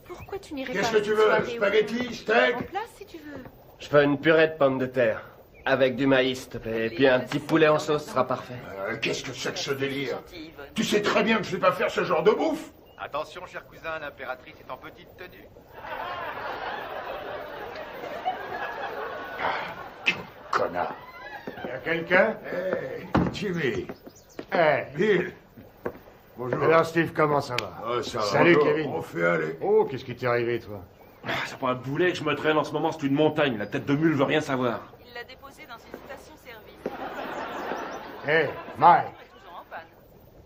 Speaker 16: Pourquoi tu n'irais pas...
Speaker 8: Qu'est-ce que tu veux? Spaghetti, steak?
Speaker 16: En place, si tu veux.
Speaker 5: Je fais une purée de pommes de terre. Avec du maïs, s'il te plaît. Et puis un petit poulet en sauce sera parfait.
Speaker 8: Qu'est-ce que c'est que ce délire? Tu sais très bien que je sais pas faire ce genre de bouffe.
Speaker 14: Attention, cher cousin, l'impératrice est en petite tenue.
Speaker 8: Connard. Y'a quelqu'un? Hey, Jimmy. Hey, Bill. Bonjour. Alors, Steve, comment ça va?
Speaker 6: Ça va.
Speaker 8: Salut,
Speaker 6: Bonjour.
Speaker 8: Kevin.
Speaker 6: On fait aller.
Speaker 8: Oh, qu'est-ce qui t'est arrivé, toi?
Speaker 15: C'est pas un boulet que je me traîne en ce moment, c'est une montagne. La tête de mule veut rien savoir.
Speaker 16: Il l'a déposé dans une station-service.
Speaker 8: Hey, Mike.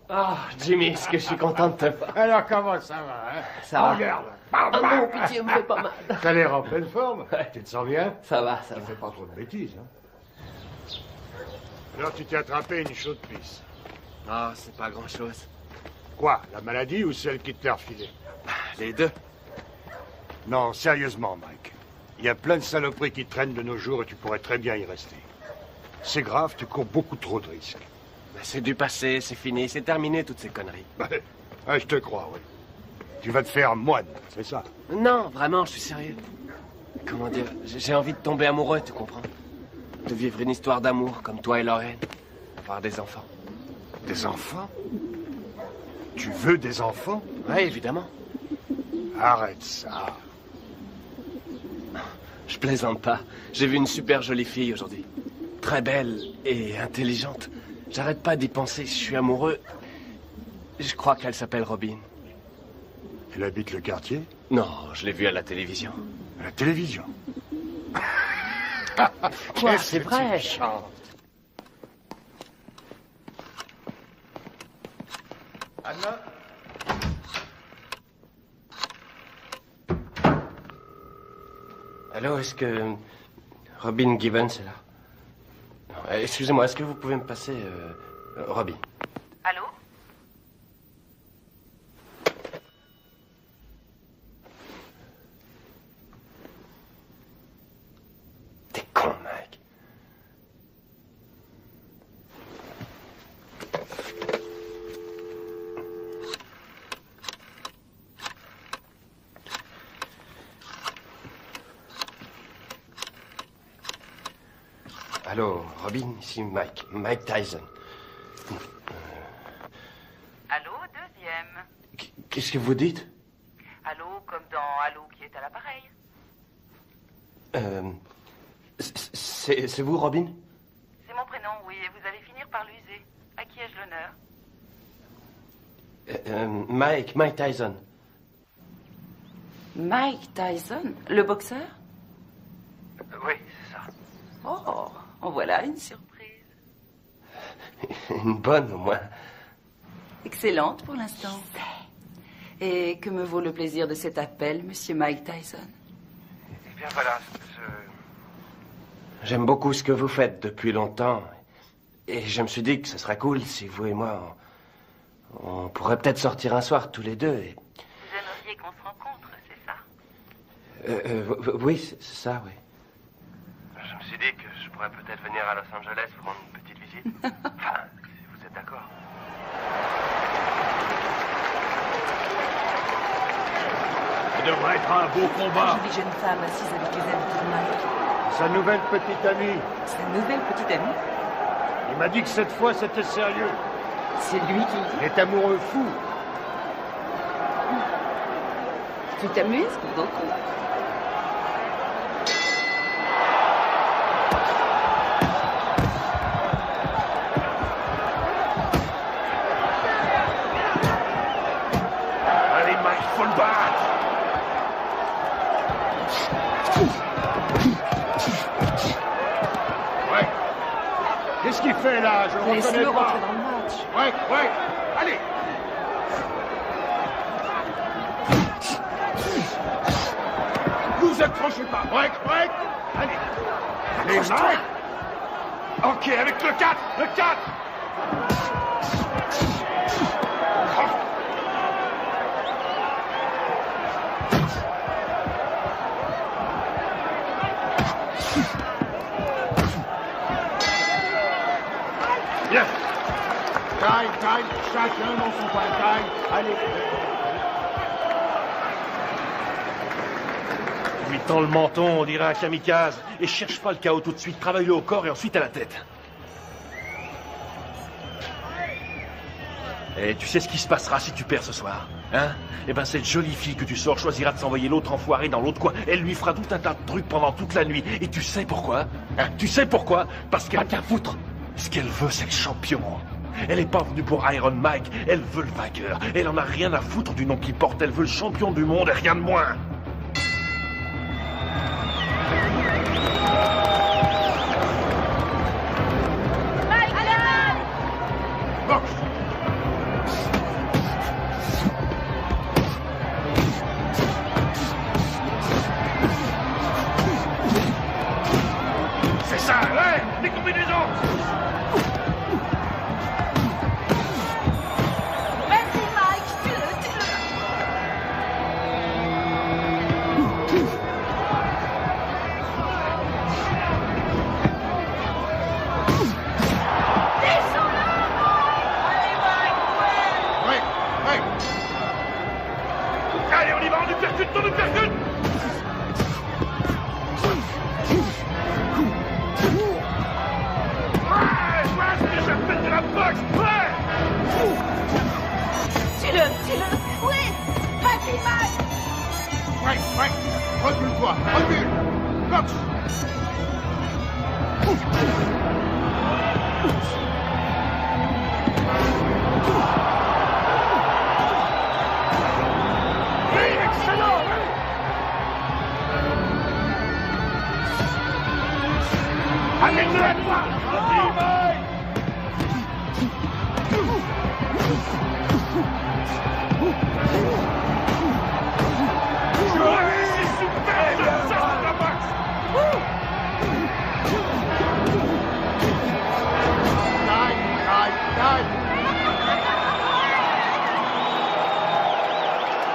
Speaker 5: Ah, Jimmy, est-ce que je suis content de te voir?
Speaker 8: Alors, comment ça va, hein?
Speaker 5: Ça va.
Speaker 8: Regarde.
Speaker 5: Ah non, pitié, me fait pas mal.
Speaker 8: T'as l'air en pleine forme. Tu te sens bien?
Speaker 5: Ça va, ça
Speaker 8: Tu
Speaker 5: va.
Speaker 8: fais pas trop de bêtises, hein? Alors, tu t'es attrapé une chaude pisse.
Speaker 5: Ah, c'est pas grand-chose.
Speaker 8: Quoi? La maladie ou celle qui te l'a refilée?
Speaker 5: Les deux.
Speaker 8: Non, sérieusement, Mike. Il y a plein de saloperies qui traînent de nos jours et tu pourrais très bien y rester. C'est grave, tu cours beaucoup trop de risques.
Speaker 5: Ben, c'est du passé, c'est fini, c'est terminé toutes ces conneries.
Speaker 8: Je te crois, oui. Tu vas te faire moine, c'est ça?
Speaker 5: Non, vraiment, je suis sérieux. Comment dire, j'ai envie de tomber amoureux, tu comprends? De vivre une histoire d'amour comme toi et Lorraine. Avoir des enfants.
Speaker 8: Des enfants? Tu veux des enfants?
Speaker 5: Oui, évidemment.
Speaker 8: Arrête ça.
Speaker 5: Je plaisante pas. J'ai vu une super jolie fille aujourd'hui. Très belle et intelligente. J'arrête pas d'y penser. Je suis amoureux. Je crois qu'elle s'appelle Robin.
Speaker 8: Elle habite le quartier?
Speaker 5: Non, je l'ai vue à la télévision.
Speaker 8: À la télévision?
Speaker 5: Quoi, c'est vrai?
Speaker 8: Anna?
Speaker 5: Allô, est-ce que Robin Gibbons est là? Non, excusez-moi, est-ce que vous pouvez me passer Robin?
Speaker 16: Allô?
Speaker 5: T'es con, mec. Allô, Robin, ici Mike Tyson.
Speaker 16: Allô, deuxième.
Speaker 5: Qu'est-ce que vous dites?
Speaker 16: Allô, comme dans Allô qui est à l'appareil.
Speaker 5: C'est vous, Robin?
Speaker 16: C'est mon prénom, oui, et vous allez finir par l'user. À qui ai-je l'honneur?
Speaker 5: Mike Tyson.
Speaker 16: Mike Tyson, le boxeur?
Speaker 5: Oui, c'est ça.
Speaker 16: Oh, en voilà une surprise.
Speaker 5: Une bonne, au moins.
Speaker 16: Excellente pour l'instant. Et que me vaut le plaisir de cet appel, monsieur Mike Tyson?
Speaker 5: Eh bien, voilà, J'aime beaucoup ce que vous faites depuis longtemps. Et je me suis dit que ce serait cool si vous et moi, on pourrait peut-être sortir un soir tous les deux. Et...
Speaker 16: Vous aimeriez qu'on se rencontre, c'est ça?
Speaker 5: Oui, c'est ça, oui. Je me suis dit que je pourrais peut-être venir à Los Angeles vous rendre une petite visite. Enfin, si vous êtes d'accord.
Speaker 15: Ça devrait être un beau combat.
Speaker 16: Jolie jeune femme assise avec les amis de Mike.
Speaker 8: Sa nouvelle petite amie.
Speaker 16: Sa nouvelle petite amie?
Speaker 8: Il m'a dit que cette fois c'était sérieux.
Speaker 16: C'est lui qui le dit?
Speaker 8: Il est amoureux fou.
Speaker 16: Tu t'amuses beaucoup.
Speaker 15: Allez, Mike, faut le battre.
Speaker 8: Ouais. Qu'est-ce qu'il fait là? Je le reconnais
Speaker 16: Laisse-le
Speaker 8: pas.
Speaker 16: rentrer dans le match.
Speaker 8: Ouais. Allez. Vous accrochez pas. Ouais. Allez. Allez, Mike. Ok, avec le 4. Le 4. Bien. Time, chacun dans son coin. Time. Allez.
Speaker 15: Lui tend le menton, on dirait un kamikaze. Et cherche pas le chaos tout de suite. Travaille-le au corps et ensuite à la tête. Et tu sais ce qui se passera si tu perds ce soir, hein? Eh ben, cette jolie fille que tu sors choisira de s'envoyer l'autre enfoiré dans l'autre coin. Elle lui fera tout un tas de trucs pendant toute la nuit. Et tu sais pourquoi? Hein? Tu sais pourquoi? Parce qu'elle... Pas qu'à foutre. Ce qu'elle veut, c'est le champion. Elle est pas venue pour Iron Mike. Elle veut le vainqueur. Elle en a rien à foutre du nom qu'il porte. Elle veut le champion du monde et rien de moins. C'est ça, ouais, les combinaisons.
Speaker 16: Vas-y, Mike, tue-le.
Speaker 8: Ouais.
Speaker 15: Allez, on y va, on nous percute. Ouais, ce que j'appelle de la boxe, ouais.
Speaker 16: Tue-le. Oui, vas-y, Mike.
Speaker 11: Ouais, recule-toi, recule. Cox.
Speaker 10: Excellent! Amène-le à toi!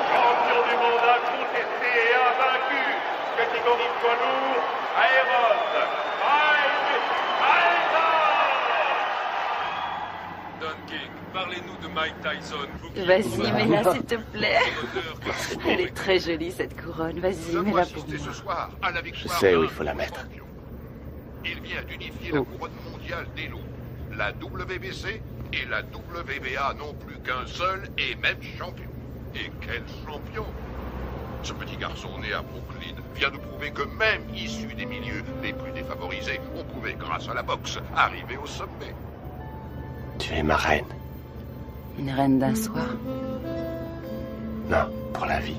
Speaker 11: Champion du monde incontesté et invaincu, catégorie poids lourd, Aéron, Mike Tyson!
Speaker 4: Don King, parlez-nous de Mike Tyson.
Speaker 16: Vas-y, mets-la, s'il te plaît. Elle est très jolie, cette couronne. Vas-y, mets-la pour moi.
Speaker 9: Ce soir, à la victoire
Speaker 10: Je sais où il faut la mettre.
Speaker 9: il vient d'unifier la couronne mondiale des loups. La WBC et la WBA n'ont plus qu'un seul et même champion. Et quel champion! Ce petit garçon né à Brooklyn vient de prouver que même issu des milieux les plus défavorisés, on pouvait, grâce à la boxe, arriver au sommet.
Speaker 10: Tu es ma reine.
Speaker 16: Une reine d'un soir.
Speaker 10: Non, pour la vie.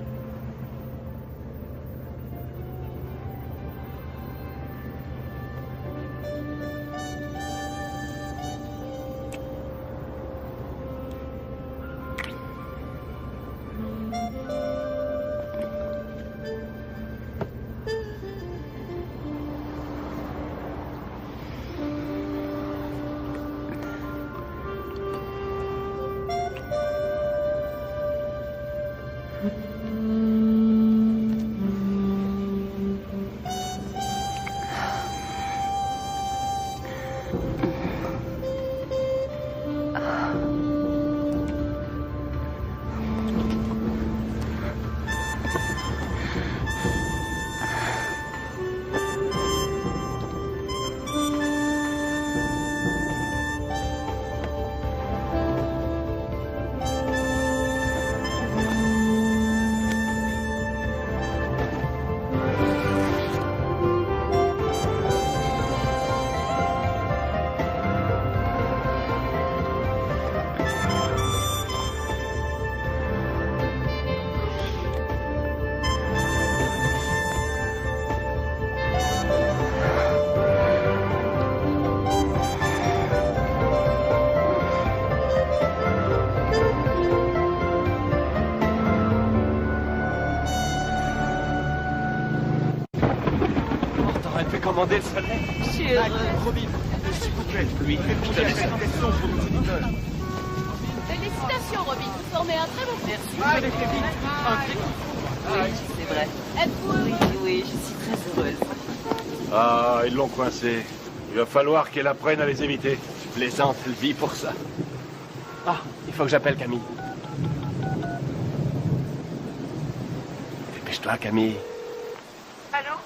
Speaker 5: Commander le soleil.
Speaker 16: Je suis heureuse.
Speaker 5: Robin, s'il vous plaît, lui, je te laisse une question pour nos auditeurs.
Speaker 1: Félicitations, Robin. Vous formez un très bon groupe.
Speaker 16: Merci. Oui, c'est vrai.
Speaker 1: Êtes-vous heureux?
Speaker 16: Oui, je suis très heureuse.
Speaker 15: Ah, ils l'ont coincé. Il va falloir qu'elle apprenne à les éviter.
Speaker 5: Tu plaisantes, elle vit pour ça. Ah, il faut que j'appelle Camille. Dépêche-toi, Camille.
Speaker 17: Allô?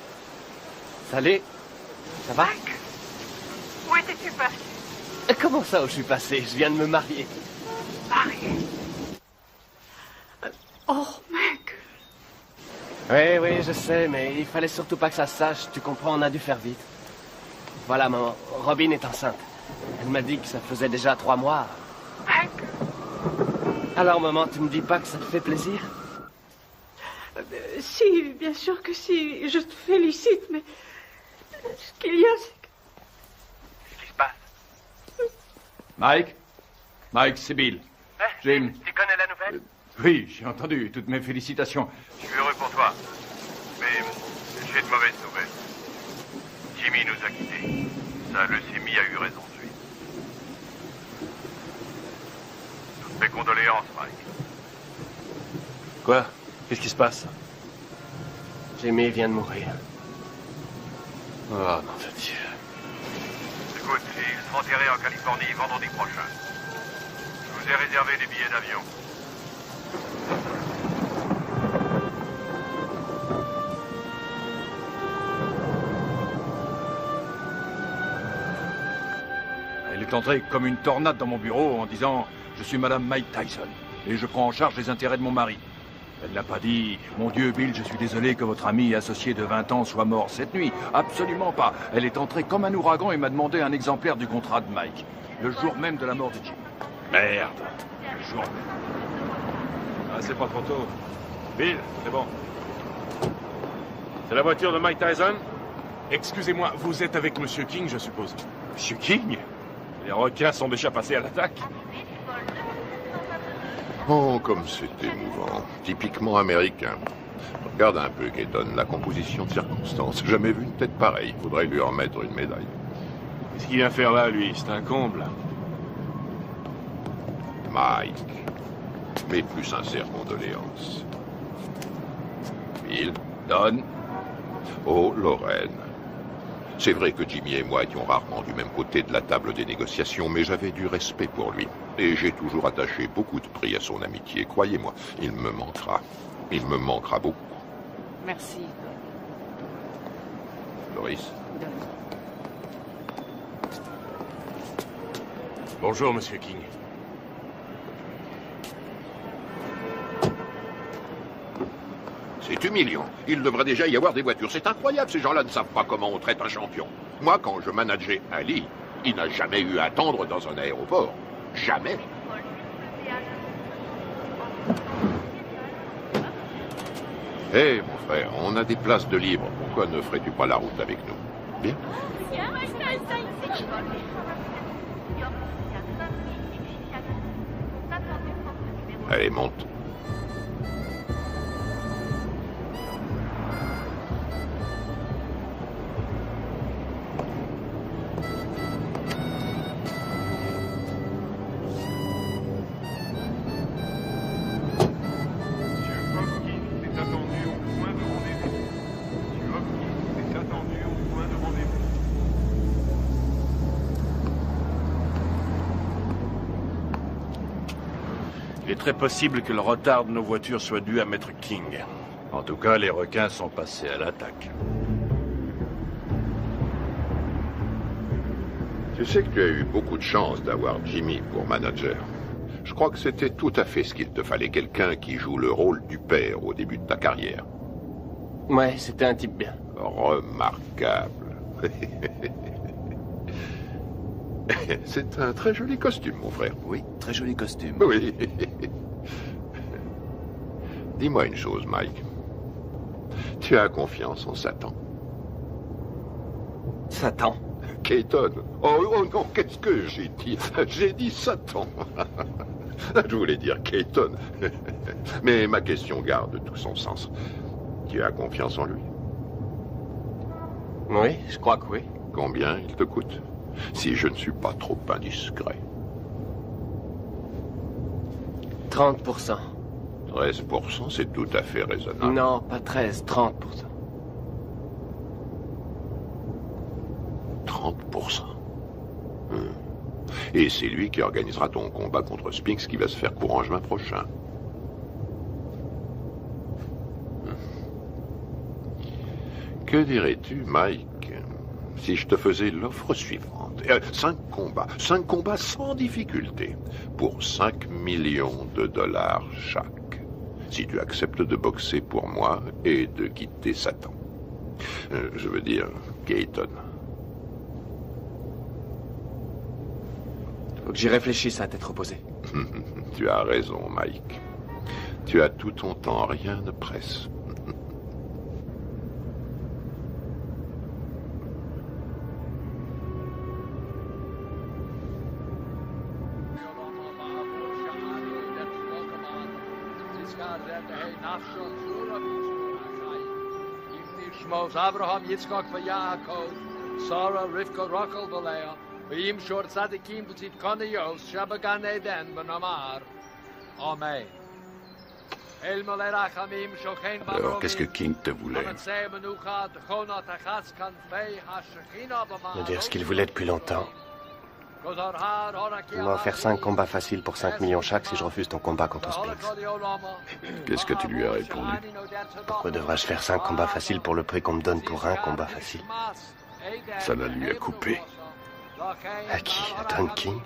Speaker 5: Salut. Ça va?
Speaker 17: Mike? Où étais-tu passé?
Speaker 5: Comment ça, où je suis passé? Je viens de me marier.
Speaker 17: Marié? Oh, Mike!
Speaker 5: Oui, je sais, mais il fallait surtout pas que ça se sache. Tu comprends, on a dû faire vite. Voilà, maman. Robin est enceinte. Elle m'a dit que ça faisait déjà 3 mois.
Speaker 17: Mike?
Speaker 5: Alors, maman, tu me dis pas que ça te fait plaisir?
Speaker 17: Si, bien sûr que si. Je te félicite, mais... Ce qu'il y a, c'est que...
Speaker 11: Qu'est-ce qui se passe? Mike? Mike, c'est Bill. Jim.
Speaker 10: Tu connais la nouvelle?
Speaker 11: Oui, j'ai entendu. Toutes mes félicitations.
Speaker 9: Je suis heureux pour toi. Mais j'ai de mauvaises nouvelles. Jimmy nous a quittés. Sa leucémie a eu raison de lui. Toutes mes condoléances, Mike.
Speaker 15: Quoi? Qu'est-ce qui se passe?
Speaker 5: Jimmy vient de mourir.
Speaker 15: Oh, non, de Dieu.
Speaker 9: Écoute, il sera enterré en Californie vendredi prochain. Je vous ai réservé des billets d'avion.
Speaker 11: Elle est entrée comme une tornade dans mon bureau en disant « Je suis Madame Mike Tyson et je prends en charge les intérêts de mon mari. »
Speaker 15: Elle n'a pas dit « Mon Dieu, Bill, je suis désolé que votre ami et associé de 20 ans soit mort cette nuit. » Absolument pas. Elle est entrée comme un ouragan et m'a demandé un exemplaire du contrat de Mike. Le jour même de la mort de Jim. Merde. Le jour même.
Speaker 12: Ah, c'est pas trop tôt. Bill, c'est bon. C'est la voiture de Mike Tyson?
Speaker 15: Excusez-moi, vous êtes avec Monsieur King, je suppose.
Speaker 12: Monsieur King? Les requins sont déjà passés à l'attaque.
Speaker 9: Oh, comme c'est émouvant. Typiquement américain. Regarde un peu, Keaton, la composition de circonstances. Jamais vu une tête pareille. Faudrait lui remettre une médaille.
Speaker 12: Qu'est-ce qu'il vient faire là, lui? C'est un comble.
Speaker 9: Mike. Mes plus sincères condoléances. Bill.
Speaker 15: Don.
Speaker 9: Oh, Lorraine. C'est vrai que Jimmy et moi étions rarement du même côté de la table des négociations, mais j'avais du respect pour lui. Et j'ai toujours attaché beaucoup de prix à son amitié. Croyez-moi, il me manquera. Il me manquera beaucoup.
Speaker 16: Merci.
Speaker 9: Doris.
Speaker 12: Bonjour, Monsieur King.
Speaker 9: C'est humiliant. Il devrait déjà y avoir des voitures. C'est incroyable, ces gens-là ne savent pas comment on traite un champion. Moi, quand je manageais Ali, il n'a jamais eu à attendre dans un aéroport. Jamais. Hé, mon frère, on a des places de libre. Pourquoi ne ferais-tu pas la route avec nous? Bien. Allez, monte.
Speaker 15: Il est très possible que le retard de nos voitures soit dû à Maître King. En tout cas, les requins sont passés à l'attaque.
Speaker 9: Tu sais que tu as eu beaucoup de chance d'avoir Jimmy pour manager. Je crois que c'était tout à fait ce qu'il te fallait, quelqu'un qui joue le rôle du père au début de ta carrière.
Speaker 5: Ouais, c'était un type bien.
Speaker 9: Remarquable. C'est un très joli costume, mon frère.
Speaker 15: Oui, très joli costume.
Speaker 9: Oui. Dis-moi une chose, Mike. Tu as confiance en Satan?
Speaker 5: Satan?
Speaker 9: Keaton. Oh non, qu'est-ce que j'ai dit? J'ai dit Satan. Je voulais dire Keaton. Mais ma question garde tout son sens. Tu as confiance en lui?
Speaker 5: Oui, je crois que oui.
Speaker 9: Combien il te coûte? Si je ne suis pas trop indiscret.
Speaker 5: 30%.
Speaker 9: 13%, c'est tout à fait raisonnable.
Speaker 5: Non, pas 13, 30%.
Speaker 9: 30%. Et c'est lui qui organisera ton combat contre Spinks qui va se faire courant juin prochain. Que dirais-tu, Mike, si je te faisais l'offre suivante? 5 combats sans difficulté, pour 5 millions de dollars chaque. Si tu acceptes de boxer pour moi et de quitter Satan. Je veux dire, Keaton.
Speaker 5: Faut que j'y réfléchisse à tête reposée.
Speaker 9: Tu as raison, Mike. Tu as tout ton temps, rien ne presse.
Speaker 18: Abraham, Yitzchak, Yaakov, Sarah, Rivka, Rachel, Leah, V'yim shor tzadikim b'tzit kaniyos, shabagan eden b'namar. Amen.
Speaker 9: Alors, qu'est-ce que King te voulait?
Speaker 5: Me dire ce qu'il voulait depuis longtemps. Il m'a offert 5 combats faciles pour 5 millions chaque si je refuse ton combat contre Spinks.
Speaker 9: Qu'est-ce que tu lui as répondu?
Speaker 5: Pourquoi devrais-je faire 5 combats faciles pour le prix qu'on me donne pour un combat facile?
Speaker 9: Ça la lui a coupé.
Speaker 5: À qui? À Don King?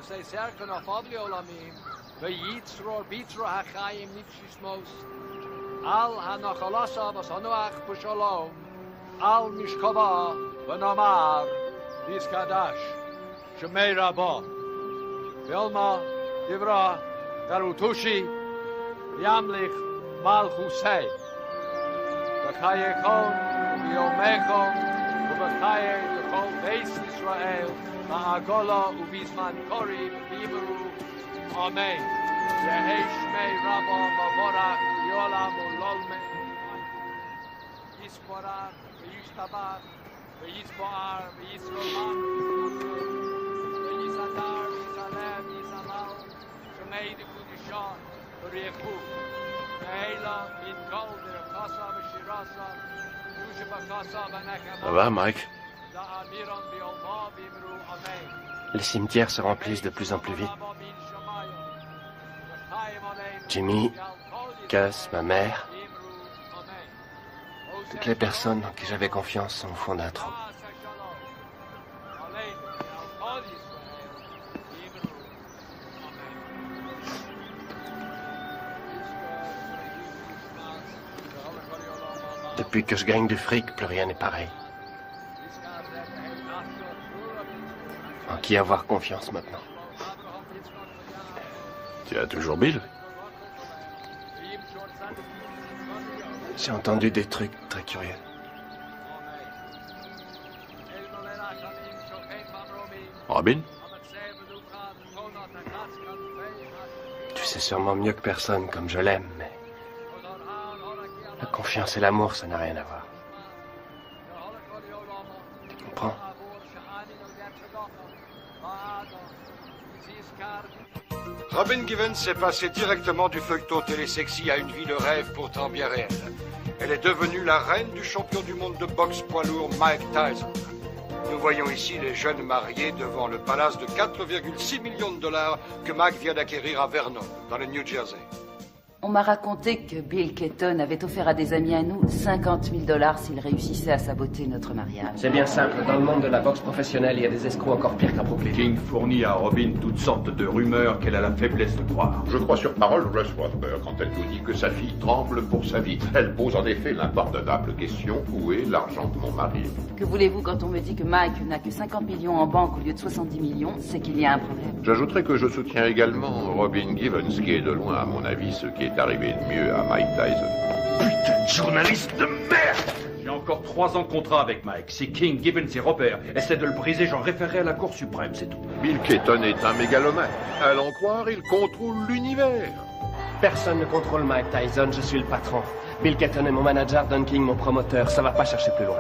Speaker 18: Say certain of Obliolamim, the Yitzror Bitra Hachayim Nipshismos, Al Hanachalasa Basanuach Pushalom, Al Mishkava, Vanamar, Diskadash, Shemei Rabba, Vilma, Divra, Garutushi, Yamlich, Malchusei, Bakayekon, Biomechon, Ubakaye, the whole base Israel. Ma'agola ubizman kori b'imru. Amen. Yehi shmei Rabba Mavorach Yolam Ulolme. Yisporach v'yishtabach v'yisboar v'yisrolam v'yisadar v'yizalem v'yizalal shmei d'kudishah v'richu ve'ela min kol v'rakasa v'shirasa v'yushabakasa v'nechama.
Speaker 5: Ça va, Mike? Les cimetières se remplissent de plus en plus vite. Jimmy, Cass, ma mère, toutes les personnes en qui j'avais confiance sont au fond d'un trou. Depuis que je gagne du fric, plus rien n'est pareil. En qui avoir confiance maintenant?
Speaker 15: Tu as toujours Bill?
Speaker 5: J'ai entendu des trucs très curieux.
Speaker 15: Robin?
Speaker 5: Tu sais sûrement mieux que personne comme je l'aime, mais la confiance et l'amour, ça n'a rien à voir. Tu comprends?
Speaker 8: Robin Givens est passée directement du feuilleton télésexy à une vie de rêve pourtant bien réelle. Elle est devenue la reine du champion du monde de boxe poids lourd Mike Tyson. Nous voyons ici les jeunes mariés devant le palace de 4,6 millions de dollars que Mike vient d'acquérir à Vernon, dans le New Jersey.
Speaker 16: On m'a raconté que Bill Keaton avait offert à des amis à nous 50 000 $ s'ils réussissaient à saboter notre mariage.
Speaker 5: C'est bien simple. Dans le monde de la boxe professionnelle, il y a des escrocs encore pires qu'à Brooklyn.
Speaker 19: King fournit à Robin toutes sortes de rumeurs qu'elle a la faiblesse de croire.
Speaker 9: Je crois sur parole Russ Rothberg quand elle nous dit que sa fille tremble pour sa vie. Elle pose en effet l'impardonnable question: où est l'argent de mon mari?
Speaker 16: Que voulez-vous quand on me dit que Mike n'a que 50 millions en banque au lieu de 70 millions? C'est qu'il y a un problème.
Speaker 9: J'ajouterai que je soutiens également Robin Givens, qui est de loin, à mon avis, ce qui est arrivé de mieux à Mike Tyson.
Speaker 19: Putain de journaliste de merde! J'ai encore 3 ans de contrat avec Mike. Si King, Givens et Robert essaient de le briser, j'en référerai à la Cour suprême, c'est tout.
Speaker 9: Bill Keaton est un mégalomane. À l'en croire, il contrôle l'univers.
Speaker 5: Personne ne contrôle Mike Tyson, je suis le patron. Bill Keaton est mon manager, Don King mon promoteur. Ça va pas chercher plus loin.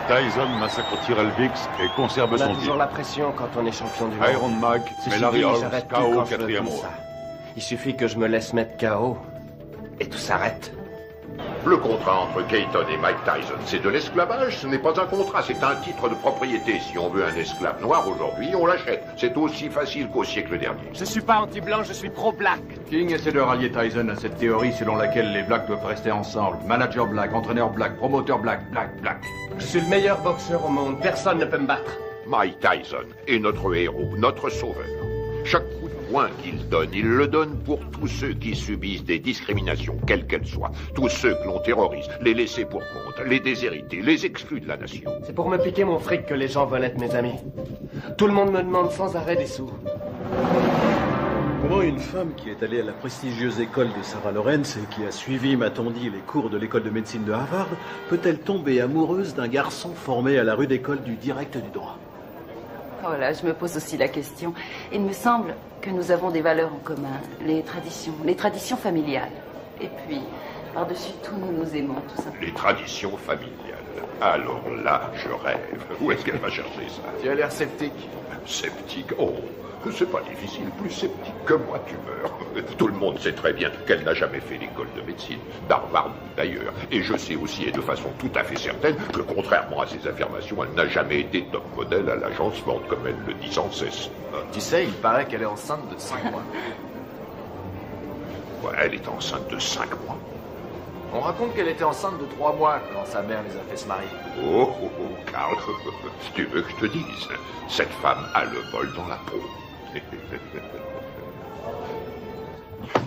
Speaker 20: Tyson massacre Tyrell Biggs et conserve
Speaker 5: on a
Speaker 20: son
Speaker 5: toujours
Speaker 20: titre.
Speaker 5: la pression quand on est champion du monde.
Speaker 20: Iron Mike
Speaker 5: C'est
Speaker 20: met
Speaker 5: si
Speaker 20: Larry
Speaker 5: dit,
Speaker 20: Holmes
Speaker 5: j'arrête tout
Speaker 20: KO
Speaker 5: quand je veux
Speaker 20: 4e
Speaker 5: comme
Speaker 20: round.
Speaker 5: ça. Il suffit que je me laisse mettre KO et tout s'arrête.
Speaker 9: Le contrat entre Keaton et Mike Tyson, c'est de l'esclavage, ce n'est pas un contrat, c'est un titre de propriété. Si on veut un esclave noir aujourd'hui, on l'achète. C'est aussi facile qu'au siècle dernier.
Speaker 5: Je suis pas anti-blanc, je suis pro-black.
Speaker 19: King essaie de rallier Tyson à cette théorie selon laquelle les blacks doivent rester ensemble. Manager black, entraîneur black, promoteur black, black.
Speaker 5: Je suis le meilleur boxeur au monde, personne ne peut me battre.
Speaker 9: Mike Tyson est notre héros, notre sauveur. Chaque coup de poing qu'il donne, il le donne pour tous ceux qui subissent des discriminations, quelles qu'elles soient. Tous ceux que l'on terrorise, les laissés pour compte, les déshérités, les exclus de la nation.
Speaker 5: C'est pour me piquer mon fric que les gens veulent être mes amis. Tout le monde me demande sans arrêt des sous.
Speaker 21: Comment une femme qui est allée à la prestigieuse école de Sarah Lawrence et qui a suivi, m'a-t-on dit, les cours de l'école de médecine de Harvard, peut-elle tomber amoureuse d'un garçon formé à la rude école du direct du droit?
Speaker 16: Voilà, je me pose aussi la question. Il me semble que nous avons des valeurs en commun, les traditions familiales. Et puis, par-dessus tout, nous nous aimons, tout simplement.
Speaker 9: Les traditions familiales. Alors là, je rêve. Où est-ce qu'elle va chercher ça?
Speaker 2: Tu as l'air sceptique.
Speaker 9: Sceptique? Oh, c'est pas difficile. Plus sceptique que moi, tu meurs. Tout le monde sait très bien qu'elle n'a jamais fait l'école de médecine, d'Harvard d'ailleurs. Et je sais aussi, et de façon tout à fait certaine, que contrairement à ses affirmations, elle n'a jamais été top modèle à l'agence Ford, comme elle le dit sans cesse.
Speaker 2: Tu sais, il paraît qu'elle est enceinte de 5 mois.
Speaker 9: Ouais, elle est enceinte de 5 mois.
Speaker 2: On raconte qu'elle était enceinte de 3 mois quand sa mère les a fait se marier.
Speaker 9: Oh, oh, oh, Karl, si tu veux que je te dise, cette femme a le bol dans la peau.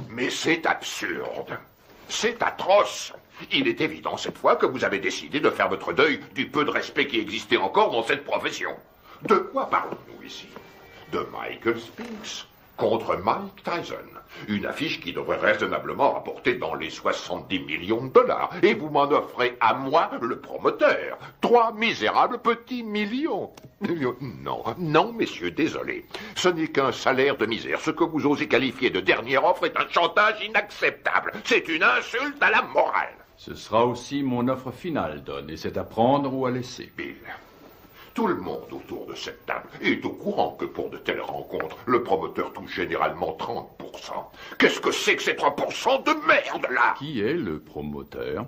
Speaker 9: Mais c'est absurde. C'est atroce. Il est évident cette fois que vous avez décidé de faire votre deuil du peu de respect qui existait encore dans cette profession. De quoi parlons-nous ici? De Michael Spinks contre Mike Tyson. Une affiche qui devrait raisonnablement rapporter dans les 70 millions de dollars. Et vous m'en offrez à moi, le promoteur, 3 misérables petits millions. Non, non, messieurs, désolé. Ce n'est qu'un salaire de misère. Ce que vous osez qualifier de dernière offre est un chantage inacceptable. C'est une insulte à la morale.
Speaker 19: Ce sera aussi mon offre finale, Don, et c'est à prendre ou à laisser.
Speaker 9: Bill, tout le monde autour de cette table est au courant que pour de telles rencontres, le promoteur touche généralement 30%. Qu'est-ce que c'est que ces 3% de merde, là?
Speaker 19: Qui est le promoteur?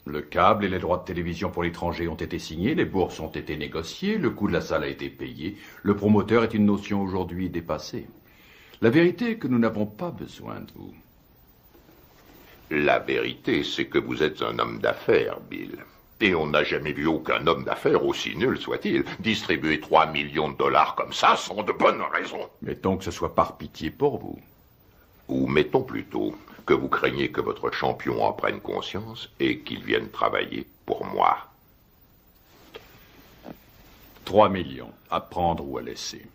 Speaker 19: Le câble et les droits de télévision pour l'étranger ont été signés, les bourses ont été négociées, le coût de la salle a été payé. Le promoteur est une notion aujourd'hui dépassée. La vérité est que nous n'avons pas besoin de vous.
Speaker 9: La vérité, c'est que vous êtes un homme d'affaires, Bill. Et on n'a jamais vu aucun homme d'affaires, aussi nul soit-il, distribuer 3 millions de dollars comme ça sans de bonnes raisons.
Speaker 19: Mettons que ce soit par pitié pour vous.
Speaker 9: Ou mettons plutôt que vous craignez que votre champion en prenne conscience et qu'il vienne travailler pour moi.
Speaker 19: 3 millions, à prendre ou à laisser.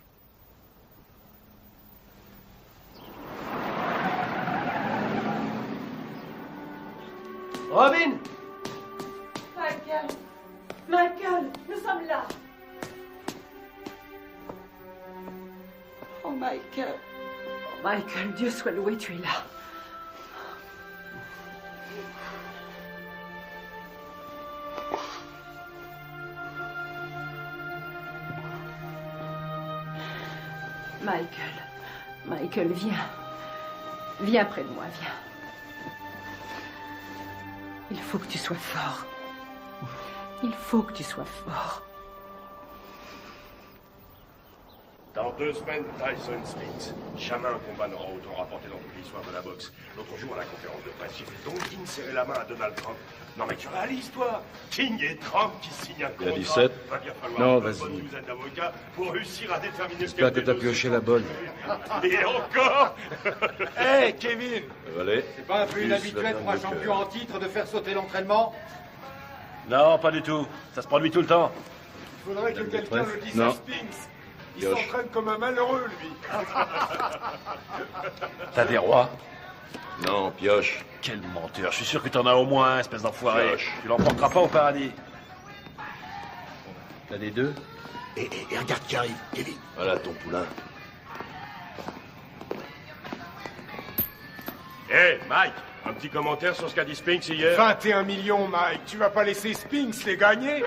Speaker 5: Robin!
Speaker 17: Michael! Michael! Nous sommes là! Oh, Michael!
Speaker 3: Oh, Michael, Dieu soit loué, tu es là. Michael, viens. Viens près de moi, viens. Il faut que tu sois fort. Il faut que tu sois fort.
Speaker 10: Dans 2 semaines, Tyson Spinks. Jamais un combat n'aura autant rapporté dans toute l'histoire de la boxe. L'autre jour, à la conférence de presse, j'ai vu Don King serrer la main à Donald Trump. Non mais tu réalises, toi? King et Trump qui signent un contrat.
Speaker 21: Il y a 17.
Speaker 10: Va bien falloir
Speaker 21: Non,
Speaker 10: une bonne
Speaker 21: vas-y.
Speaker 10: douzaine d'avocats pour réussir à déterminer ce
Speaker 21: J'espère que t'as pioché la bonne.
Speaker 10: Et encore.
Speaker 14: Hé, Kevin!
Speaker 21: Allez.
Speaker 14: C'est pas un peu inhabituel pour un champion en titre de faire sauter l'entraînement?
Speaker 15: Non, pas du tout. Ça se produit tout le temps.
Speaker 13: Il faudrait que quelqu'un le dise
Speaker 21: Non.
Speaker 13: à Spinks. Il
Speaker 21: Pioche.
Speaker 13: s'entraîne comme un malheureux, lui.
Speaker 15: T'as des rois?
Speaker 21: Non, pioche.
Speaker 15: Quel menteur. Je suis sûr que t'en as au moins un, espèce d'enfoiré.
Speaker 21: Pioche.
Speaker 15: Tu l'emporteras pas au paradis.
Speaker 21: T'as des 2?
Speaker 10: Et regarde qui arrive, Kevin.
Speaker 21: Voilà ton poulain.
Speaker 10: Hé, Mike, un petit commentaire sur ce qu'a dit Spinks hier?
Speaker 13: 21 millions, Mike. Tu vas pas laisser Spinks les gagner?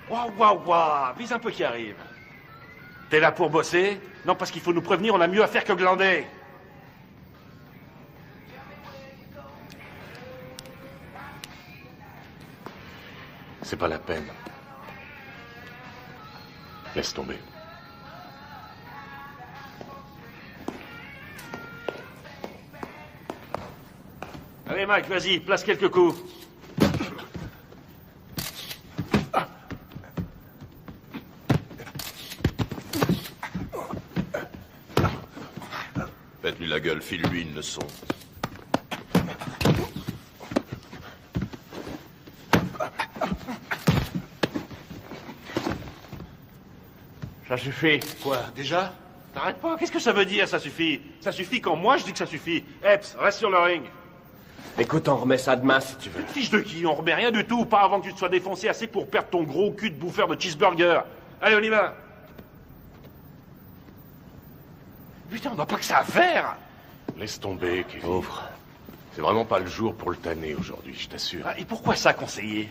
Speaker 15: Waouh, vise un peu qui arrive. T'es là pour bosser? Non, parce qu'il faut nous prévenir, on a mieux à faire que glander.
Speaker 12: C'est pas la peine. Laisse tomber.
Speaker 15: Allez, Mike, vas-y, place quelques coups.
Speaker 12: Faites-lui la gueule, file-lui une leçon.
Speaker 15: Ça suffit.
Speaker 10: Quoi, déjà?
Speaker 15: T'arrêtes pas, qu'est-ce que ça veut dire, ça suffit? Ça suffit quand moi je dis que ça suffit. Epps, reste sur le ring.
Speaker 5: Écoute, on remet ça demain si tu veux.
Speaker 15: Fiche de qui? On remet rien du tout, pas avant que tu te sois défoncé assez pour perdre ton gros cul de bouffeur de cheeseburger. Allez, on y va. Putain, on n'a pas que ça à faire.
Speaker 12: Laisse tomber, Kevin.
Speaker 21: Pauvre.
Speaker 12: C'est vraiment pas le jour pour le tanner aujourd'hui, je t'assure.
Speaker 15: Ah, et pourquoi ça, conseiller?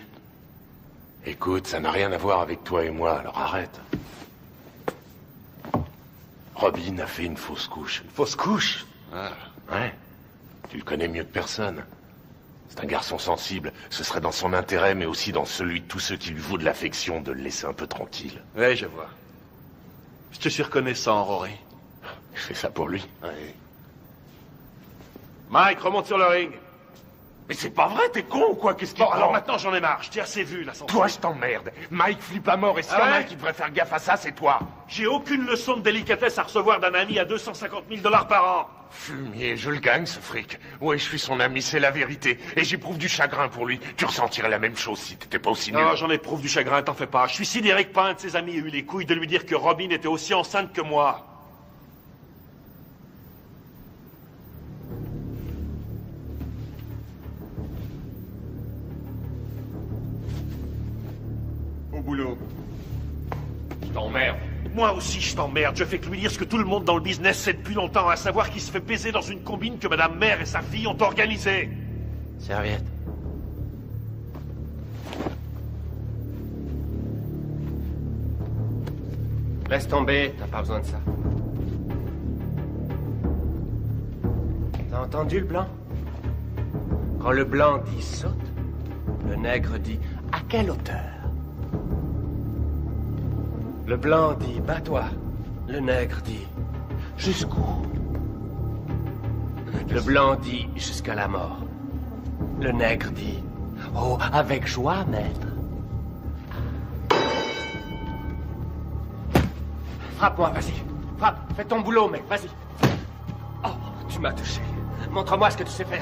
Speaker 12: Écoute, ça n'a rien à voir avec toi et moi, alors arrête. Robin a fait une fausse couche.
Speaker 15: Une fausse couche?
Speaker 12: Ah, ouais. Tu le connais mieux que personne. C'est un garçon sensible. Ce serait dans son intérêt, mais aussi dans celui de tous ceux qui lui vouent de l'affection, de le laisser un peu tranquille.
Speaker 15: Ouais, je vois. Je te suis reconnaissant, Rory.
Speaker 12: Je fais ça pour lui.
Speaker 15: Ouais. Mike, remonte sur le ring.
Speaker 12: Mais c'est pas vrai, t'es con ou quoi? Qu'est-ce qu'il
Speaker 15: Bon,
Speaker 12: prend?
Speaker 15: alors maintenant j'en ai marre, je t'ai assez vu là.
Speaker 12: Toi, je t'emmerde. Mike flippe à mort et s'il y en a un qui devrait faire gaffe à ça, c'est toi.
Speaker 15: J'ai aucune leçon de délicatesse à recevoir d'un ami à 250 000 $ par an.
Speaker 12: Fumier, je le gagne ce fric. Ouais, je suis son ami, c'est la vérité. Et j'éprouve du chagrin pour lui. Tu ressentirais la même chose si t'étais pas aussi nul.
Speaker 15: Non, j'en éprouve du chagrin, t'en fais pas. Je suis sidéré que pas un de ses amis ait eu les couilles de lui dire que Robin était aussi enceinte que moi.
Speaker 13: Au boulot.
Speaker 15: Je t'emmerde. Moi aussi, je t'emmerde. Je fais que lui dire ce que tout le monde dans le business sait depuis longtemps, à savoir qu'il se fait baiser dans une combine que Madame Mère et sa fille ont organisée.
Speaker 5: Serviette. Laisse tomber, t'as pas besoin de ça. T'as entendu le blanc? Quand le blanc dit saute, le nègre dit à quelle hauteur? Le blanc dit bats-toi, le nègre dit jusqu'où? Le blanc dit jusqu'à la mort. Le nègre dit oh, avec joie, maître. Frappe-moi, vas-y. Frappe, fais ton boulot, mec, vas-y. Oh, tu m'as touché. Montre-moi ce que tu sais faire.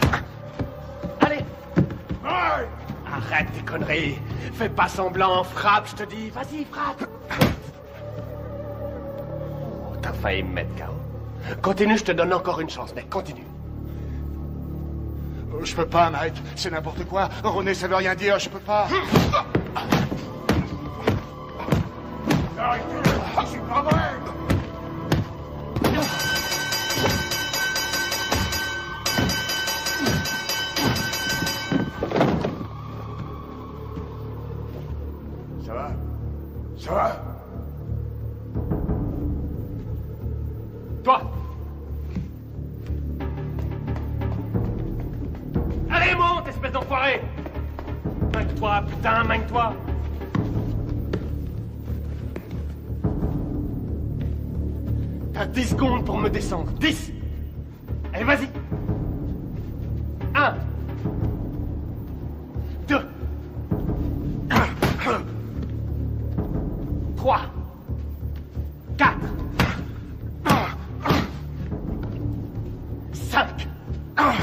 Speaker 5: Allez. Arrête tes conneries. Fais pas semblant, frappe, je te dis. Vas-y, frappe. Oh, t'as failli me mettre KO. Continue, je te donne encore une chance, mec, continue.
Speaker 11: Je peux pas, Mike. C'est n'importe quoi. René, ça veut rien dire. Je peux pas. Arrêtez. Je suis pas vrai. Ça va? Ça va?
Speaker 5: Toi! Allez, monte, espèce d'enfoiré! Magne-toi, putain, magne-toi! T'as 10 secondes pour me descendre. 10! Allez, vas-y! 1 2 3 4 5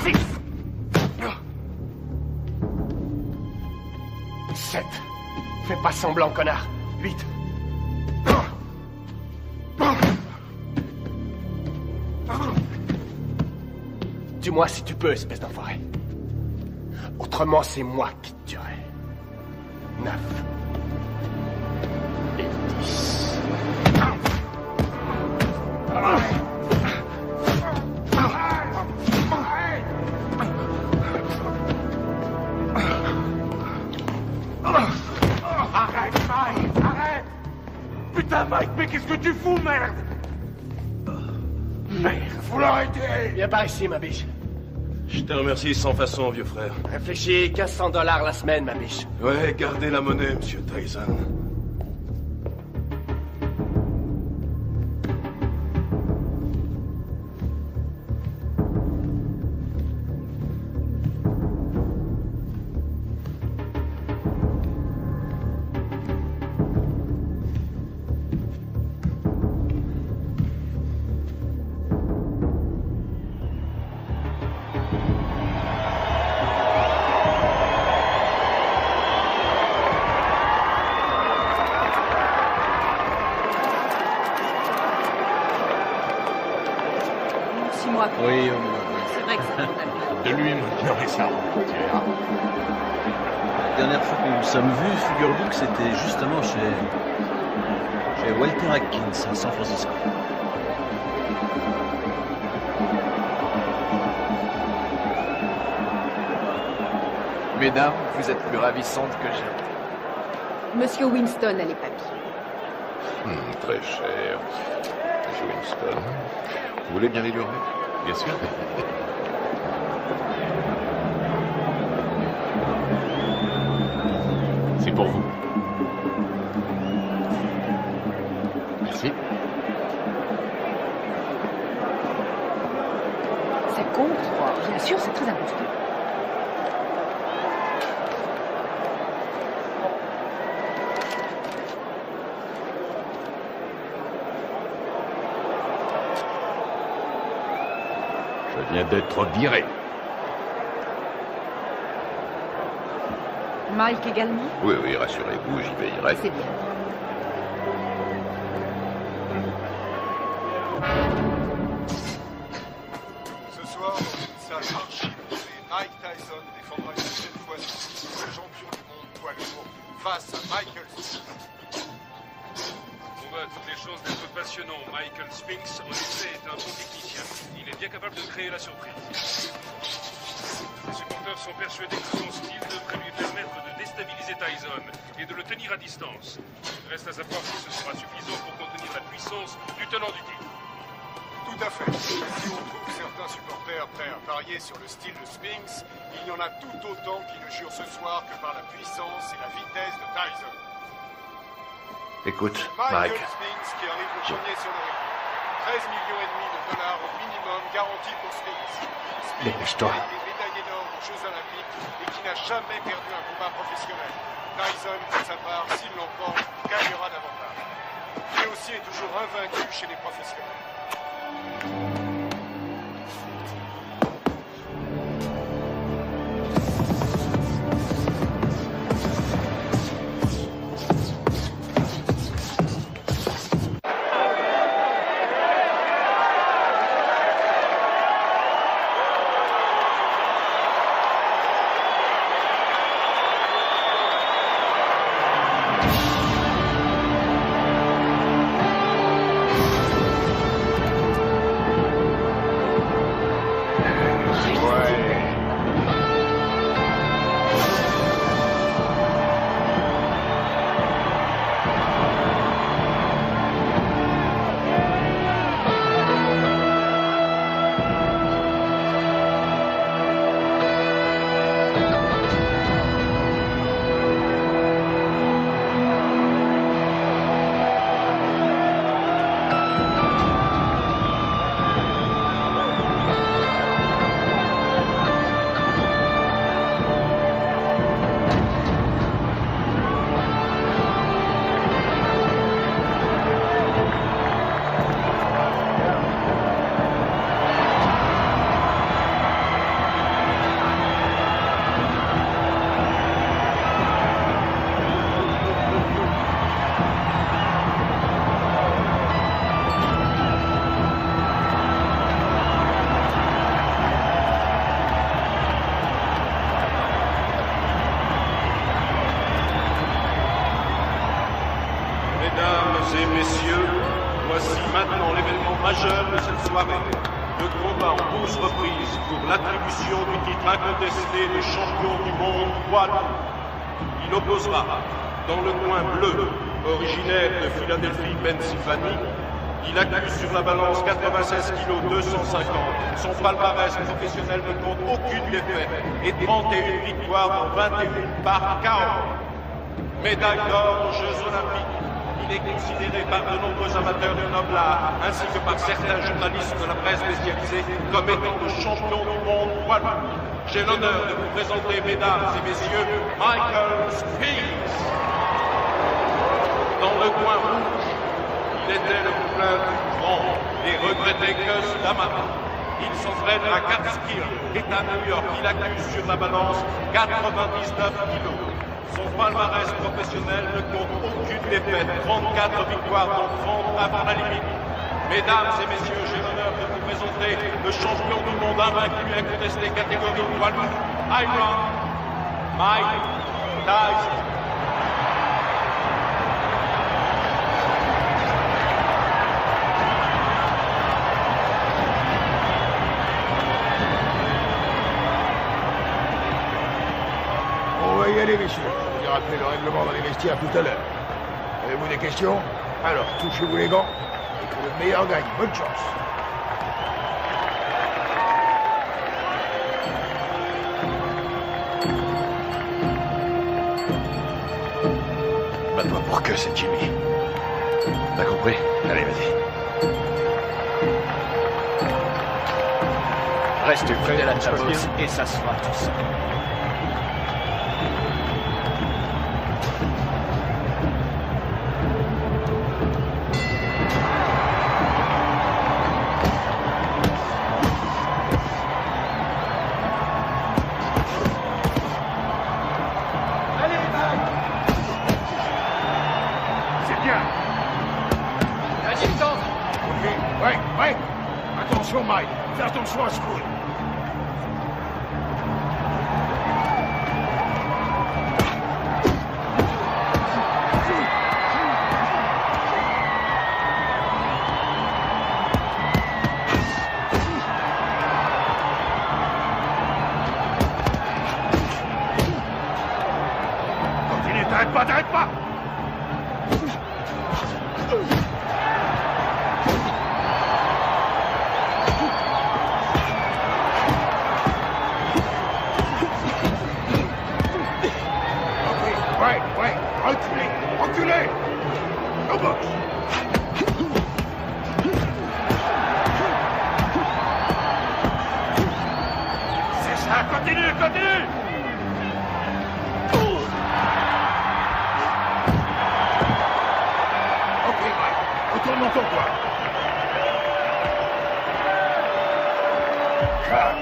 Speaker 5: 6 7 Fais pas semblant, connard. 8 Dis-moi si tu peux, espèce d'enfoiré. Autrement, c'est moi qui te tuerai. 9 et 10.
Speaker 11: Arrête, Mike. Arrête. Putain, Mike, mais qu'est-ce que tu fous, merde? Merde, faut l'arrêter.
Speaker 5: Viens par ici, ma biche.
Speaker 12: Je te remercie sans façon, vieux frère.
Speaker 5: Réfléchis, 1500 $ la semaine, ma biche.
Speaker 12: Ouais, gardez la monnaie, monsieur Tyson.
Speaker 21: Oui,
Speaker 16: c'est vrai que ça vaut la peine.
Speaker 12: De lui maintenant, et ça.
Speaker 21: La dernière fois que nous nous sommes vus, figure-vous que c'était justement chez Walter Atkins à San Francisco.
Speaker 2: Mesdames, vous êtes plus ravissantes que jamais.
Speaker 3: Monsieur Winston a les papiers.
Speaker 9: Très cher. Monsieur Winston. Vous voulez bien les lui remettre?
Speaker 12: Bien sûr.
Speaker 9: C'est pour vous. Merci.
Speaker 3: C'est contre. Bien sûr, c'est très important.
Speaker 19: Je viens d'être viré.
Speaker 16: Mike également?
Speaker 9: Oui, oui, rassurez-vous, j'y veillerai.
Speaker 16: C'est bien.
Speaker 13: Ce soir, dans une salle archi-bondée, Mike Tyson défendra une deuxième fois son titre de champion du monde poids lourd face à Michael Spinks.
Speaker 4: On a toutes les chances d'être passionnant. Michael Spinks, en effet, est un bon technicien. Il est bien capable de créer la surprise. Les supporters sont persuadés que son style devrait lui permettre de déstabiliser Tyson et de le tenir à distance. Reste à savoir si ce sera suffisant pour contenir la puissance du tenant du titre.
Speaker 13: Tout à fait. Si on trouve certains supporters prêts à parier sur le style de Spinks, il y en a tout autant qui ne jurent ce soir que par la puissance et la vitesse de Tyson.
Speaker 15: Écoute,
Speaker 13: Michael
Speaker 15: Mike.
Speaker 13: Spinks qui arrive le premier sur le ring. 13,5 millions de dollars au minimum garantis pour Spinks. Spinks
Speaker 15: Dépêche-toi.
Speaker 13: a été médaillé d'or aux Jeux Olympiques et qui n'a jamais perdu un combat professionnel. Tyson, pour sa part, s'il l'emporte, gagnera davantage. Lui aussi est toujours invaincu chez les professionnels.
Speaker 11: Mesdames et messieurs, voici maintenant l'événement majeur de cette soirée. Le combat en 12 reprises pour l'attribution du titre incontesté de champion du monde poids lourd. Il opposera, dans le coin bleu, originaire de Philadelphie, Pennsylvanie, il accuse sur la balance 96 kg 250. Son palmarès professionnel ne compte aucune défaite et 31 victoires dans 21 par KO. Médaille d'or aux Jeux Olympiques. Il est considéré par de nombreux amateurs du noble art, ainsi que par certains journalistes de la presse spécialisée, comme étant le champion du monde poids lourd. J'ai l'honneur de vous présenter, mesdames et messieurs, Michael Spinks. Dans le coin rouge, il était le poulain du grand et regretté Gus D'Amato. Il s'entraîne à Catskill, État New York. Il accuse sur la balance 99 kilos. Son palmarès professionnel ne compte aucune défaite, 34 victoires dont 30 avant la limite. Mesdames et messieurs, j'ai l'honneur de vous présenter le champion du monde invaincu incontesté catégorie poids lourd, Iron Mike Tyson.
Speaker 10: On va y aller, messieurs. Je vous ai rappelé le règlement dans les vestiaires tout à l'heure. Avez-vous des questions? Alors, touchez-vous les gants et que le meilleur gagne. Bonne chance.
Speaker 15: Bats-toi pour que c'est Jimmy. T'as compris? Allez, vas-y.
Speaker 2: Reste près de la bosse et ça se fera tout seul.
Speaker 10: Attention, Mike. Fais attention à ce coup.
Speaker 11: Continue, t'arrêtes pas, t'arrêtes pas.
Speaker 10: Ouais, reculez, reculez. Au box.
Speaker 11: C'est ça, continue, continue.
Speaker 10: Ok, Mike, retourne dans ton coin. 4,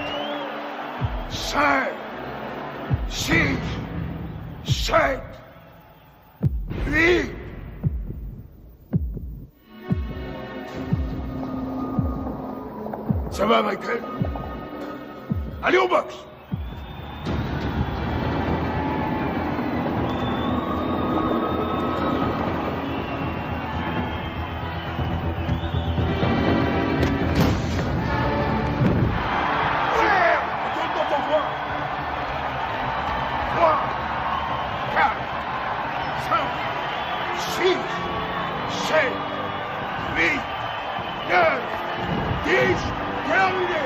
Speaker 10: 5, 6, 7, 8. Ça va, Michael? Allez au box! Retourne dans ton coin! 3, 4, 5, 6, 7, 8, 9, 10, terminé!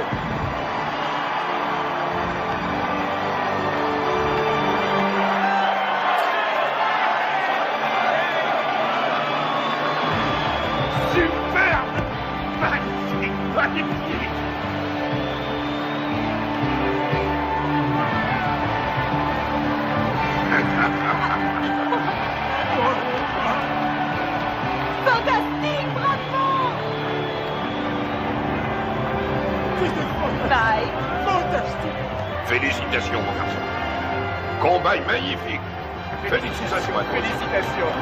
Speaker 10: Superbe! Magnifique! Magnifique!
Speaker 1: Fantastique, bravo!
Speaker 10: Bye! Fantastique!
Speaker 9: Félicitations, mon garçon. Combat magnifique. Félicitations à toi.
Speaker 5: Félicitations.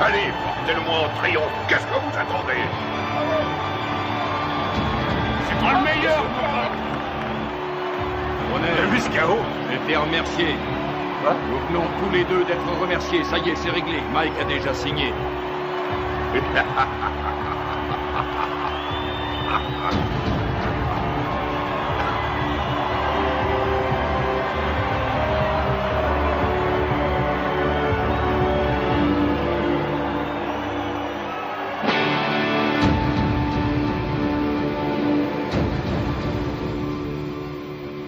Speaker 9: Allez, portez-le-moi en triomphe. Qu'est-ce que vous attendez?
Speaker 10: C'est pas le meilleur, moi!
Speaker 19: On a vu ce chaos. J'étais remercié. Nous venons tous les deux d'être remerciés. Ça y est, c'est réglé. Mike a déjà signé.